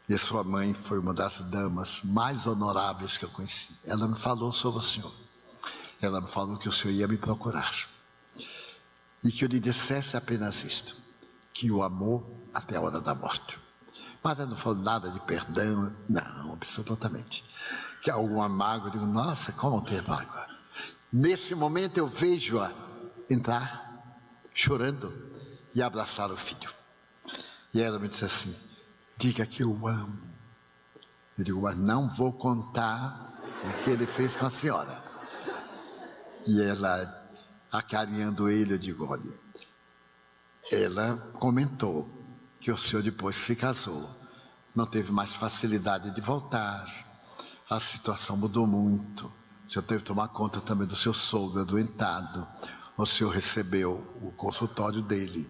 E a sua mãe foi uma das damas mais honoráveis que eu conheci. Ela me falou sobre o senhor. Ela me falou que o senhor ia me procurar. E que eu lhe dissesse apenas isto, que o amou até a hora da morte. Mas ela não falou nada de perdão, não, absolutamente. Que alguma mágoa, eu digo, nossa, como ter mágoa? Nesse momento eu vejo-a entrar, chorando, e abraçar o filho. E ela me disse assim, diga que eu amo. Eu digo, mas não vou contar o que ele fez com a senhora. E ela, acarinhando ele, eu digo, olha, ela comentou que o senhor depois se casou, não teve mais facilidade de voltar, a situação mudou muito, o senhor teve que tomar conta também do seu sogro adoentado, o senhor recebeu o consultório dele,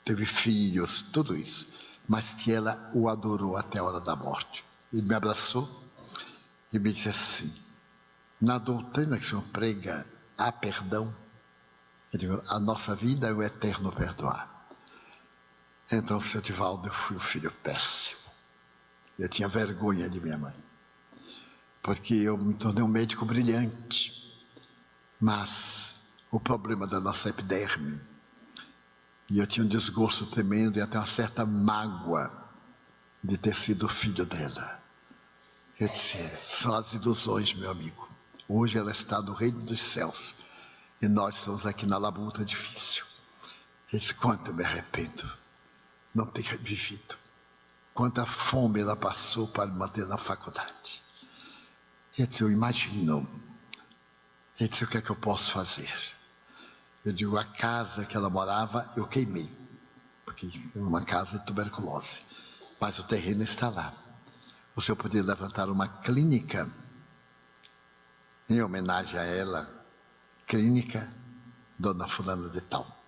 teve filhos, tudo isso, mas que ela o adorou até a hora da morte. Ele me abraçou e me disse assim, na doutrina que o senhor prega, há perdão? Eu digo, a nossa vida é o eterno perdoar. Então, seu Edivaldo, eu fui um filho péssimo. Eu tinha vergonha de minha mãe, porque eu me tornei um médico brilhante, mas o problema da nossa epiderme, e eu tinha um desgosto tremendo e até uma certa mágoa de ter sido filho dela. Eu disse, são as ilusões, meu amigo. Hoje ela está no reino dos céus e nós estamos aqui na labuta difícil. Ele disse, quanto eu me arrependo não ter vivido. Quanta fome ela passou para me manter na faculdade. Ele disse, eu imagino. Ele disse, o que é que eu posso fazer? Eu digo, a casa que ela morava, eu queimei. Porque é uma casa de tuberculose. Mas o terreno está lá. O senhor poderia levantar uma clínica em homenagem a ela. Clínica Dona Fulana de Tal.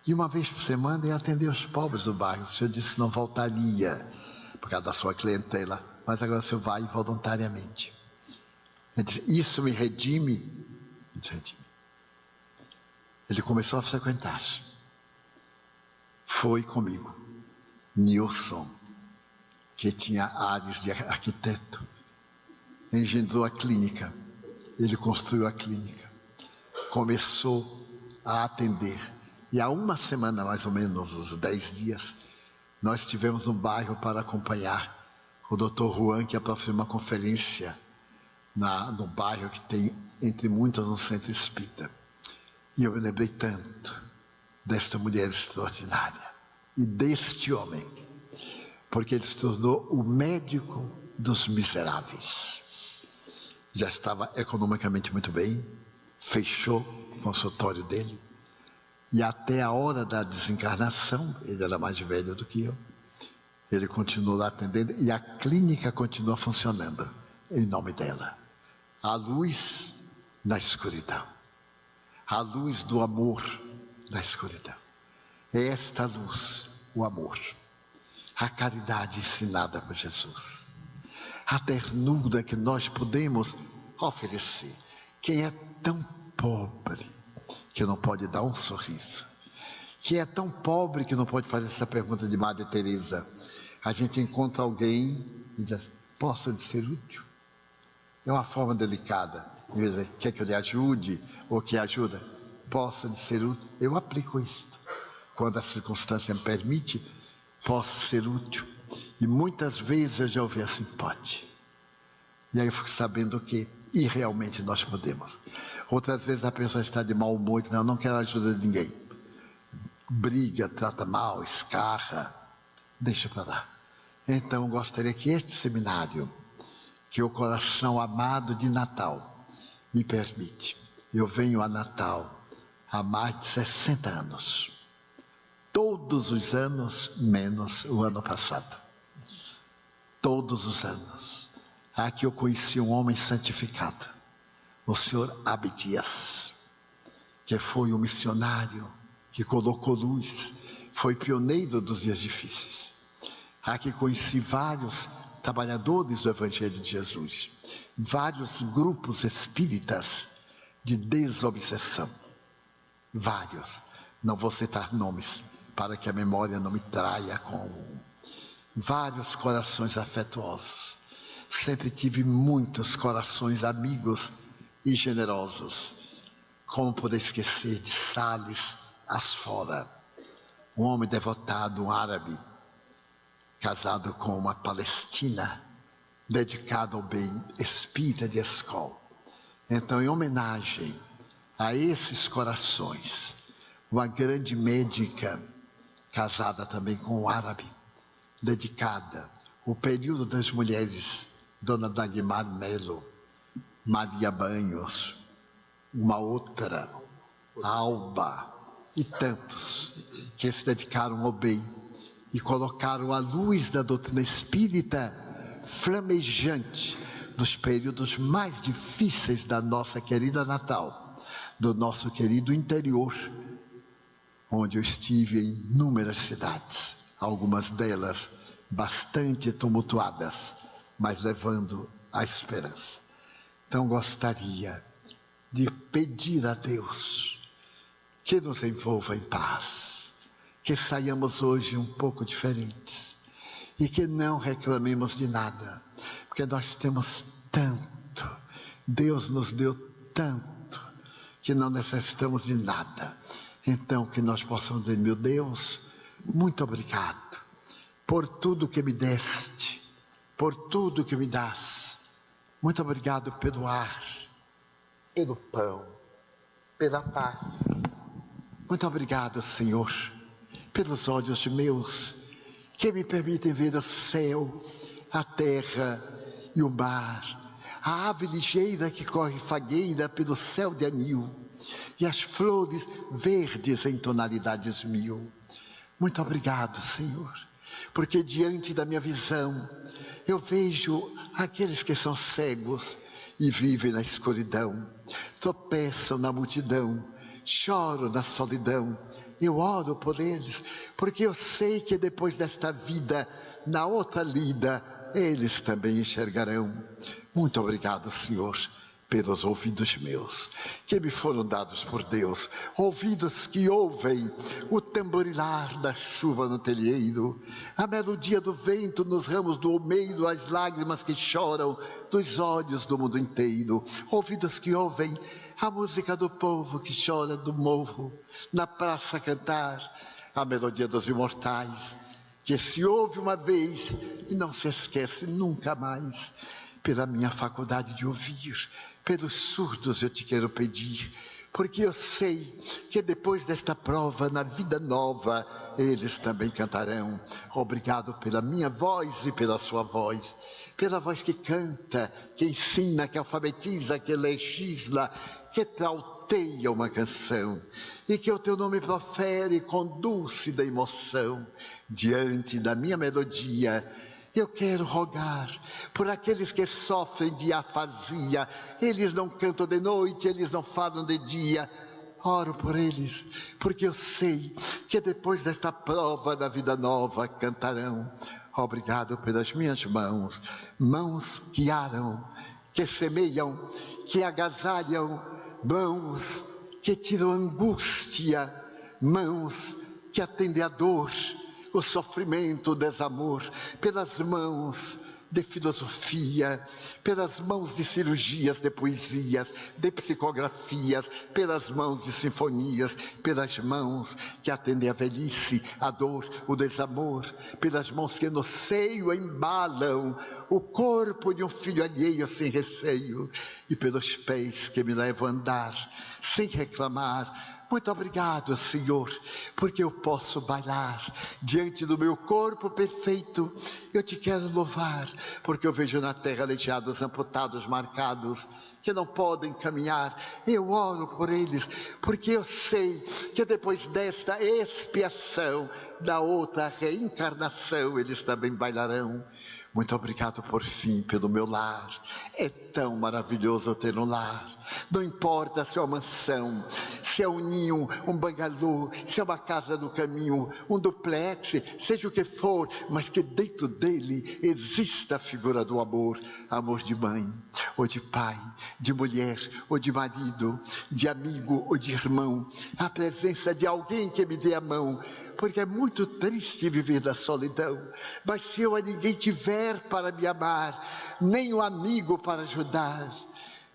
E uma vez por semana ia atender os pobres do bairro. O senhor disse que não voltaria por causa da sua clientela, mas agora o senhor vai voluntariamente. Ele disse, isso me redime? Me redime. Ele começou a frequentar. Foi comigo. Nilson, que tinha áreas de arquiteto, engendrou a clínica. Ele construiu a clínica. Começou a atender. E há uma semana, mais ou menos, uns 10 dias, nós estivemos no bairro para acompanhar o Dr. Juan, que ia para fazer uma conferência no bairro que tem, entre muitas, um centro espírita. E eu me lembrei tanto desta mulher extraordinária e deste homem, porque ele se tornou o médico dos miseráveis. Já estava economicamente muito bem, fechou o consultório dele, e até a hora da desencarnação, ele era mais velho do que eu, ele continuou lá atendendo, e a clínica continua funcionando, em nome dela. A luz na escuridão, a luz do amor na escuridão. É esta luz, o amor, a caridade ensinada por Jesus, a ternura que nós podemos oferecer. Quem é tão pobre que não pode dar um sorriso, que é tão pobre que não pode fazer essa pergunta de Madre Teresa, a gente encontra alguém e diz, posso lhe ser útil? É uma forma delicada. Em vez de dizer, quer que eu lhe ajude, ou que ajuda, posso lhe ser útil? Eu aplico isto. Quando a circunstância me permite, posso ser útil. E muitas vezes eu já ouvi assim, pode. E aí eu fico sabendo que, e realmente nós podemos. Outras vezes a pessoa está de mau humor, e não quero ajuda de ninguém. Briga, trata mal, escarra, deixa para lá. Então eu gostaria que este seminário, que o coração amado de Natal me permite. Eu venho a Natal há mais de 60 anos. Todos os anos, menos o ano passado. Todos os anos. Aqui eu conheci um homem santificado, o senhor Abdias, que foi um missionário, que colocou luz, foi pioneiro dos dias difíceis. Aqui conheci vários trabalhadores do Evangelho de Jesus, vários grupos espíritas de desobsessão, vários, não vou citar nomes, para que a memória não me traia com vários corações afetuosos. Sempre tive muitos corações amigos e generosos. Como poder esquecer de Sales Asfora, um homem devotado, um árabe, casado com uma palestina, dedicado ao bem espírita de Escol. Então, em homenagem a esses corações, uma grande médica, casada também com um árabe, dedicada ao período das mulheres, Dona Dagmar Melo, Maria Banhos, uma outra, Alba, e tantos que se dedicaram ao bem e colocaram a luz da doutrina espírita flamejante nos períodos mais difíceis da nossa querida Natal, do nosso querido interior, onde eu estive em inúmeras cidades, algumas delas bastante tumultuadas, mas levando a esperança. Então gostaria de pedir a Deus que nos envolva em paz, que saiamos hoje um pouco diferentes e que não reclamemos de nada, porque nós temos tanto, Deus nos deu tanto, que não necessitamos de nada. Então que nós possamos dizer, meu Deus, muito obrigado por tudo que me deste, por tudo que me dás. Muito obrigado pelo ar, pelo pão, pela paz. Muito obrigado, Senhor, pelos olhos meus, que me permitem ver o céu, a terra e o mar, a ave ligeira que corre fagueira pelo céu de anil, e as flores verdes em tonalidades mil. Muito obrigado, Senhor, porque diante da minha visão, eu vejo aqueles que são cegos e vivem na escuridão, tropeçam na multidão, choram na solidão. Eu oro por eles, porque eu sei que depois desta vida, na outra lida, eles também enxergarão. Muito obrigado, Senhor, pelos ouvidos meus, que me foram dados por Deus, ouvidos que ouvem o tamborilar da chuva no telheiro, a melodia do vento nos ramos do almeiro, as lágrimas que choram dos olhos do mundo inteiro, ouvidos que ouvem a música do povo que chora do morro, na praça cantar, a melodia dos imortais, que se ouve uma vez e não se esquece nunca mais. Pela minha faculdade de ouvir, pelos surdos eu te quero pedir, porque eu sei que depois desta prova, na vida nova, eles também cantarão. Obrigado pela minha voz e pela sua voz, pela voz que canta, que ensina, que alfabetiza, que legisla, que trauteia uma canção, e que o teu nome profere com dúlcida emoção. Diante da minha melodia, eu quero rogar por aqueles que sofrem de afasia. Eles não cantam de noite, eles não falam de dia. Oro por eles, porque eu sei que depois desta prova da vida nova cantarão. Obrigado pelas minhas mãos, mãos que aram, que semeiam, que agasalham, mãos que tiram angústia, mãos que atendem a dor, o sofrimento, o desamor, pelas mãos de filosofia, pelas mãos de cirurgias, de poesias, de psicografias, pelas mãos de sinfonias, pelas mãos que atendem a velhice, a dor, o desamor, pelas mãos que no seio embalam o corpo de um filho alheio sem receio, e pelos pés que me levam a andar sem reclamar. Muito obrigado, Senhor, porque eu posso bailar diante do meu corpo perfeito. Eu te quero louvar, porque eu vejo na terra aleijados, amputados, marcados, que não podem caminhar. Eu oro por eles, porque eu sei que depois desta expiação, da outra reencarnação, eles também bailarão. Muito obrigado, por fim, pelo meu lar. É tão maravilhoso ter um lar. Não importa se é uma mansão, se é um ninho, um bangalô, se é uma casa no caminho, um duplex, seja o que for, mas que dentro dele exista a figura do amor. Amor de mãe, ou de pai, de mulher, ou de marido, de amigo ou de irmão. A presença de alguém que me dê a mão, porque é muito triste viver na solidão. Mas se eu a ninguém tiver para me amar, nem um amigo para ajudar,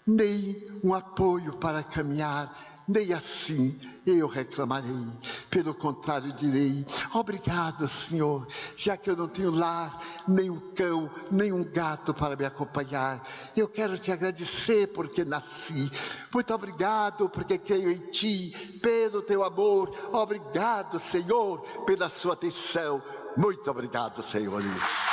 nem um apoio para caminhar, nem assim eu reclamarei. Pelo contrário, direi: obrigado, Senhor, já que eu não tenho lar, nem um cão, nem um gato para me acompanhar. Eu quero te agradecer porque nasci. Muito obrigado porque creio em ti, pelo teu amor. Obrigado, Senhor, pela sua atenção. Muito obrigado, senhores.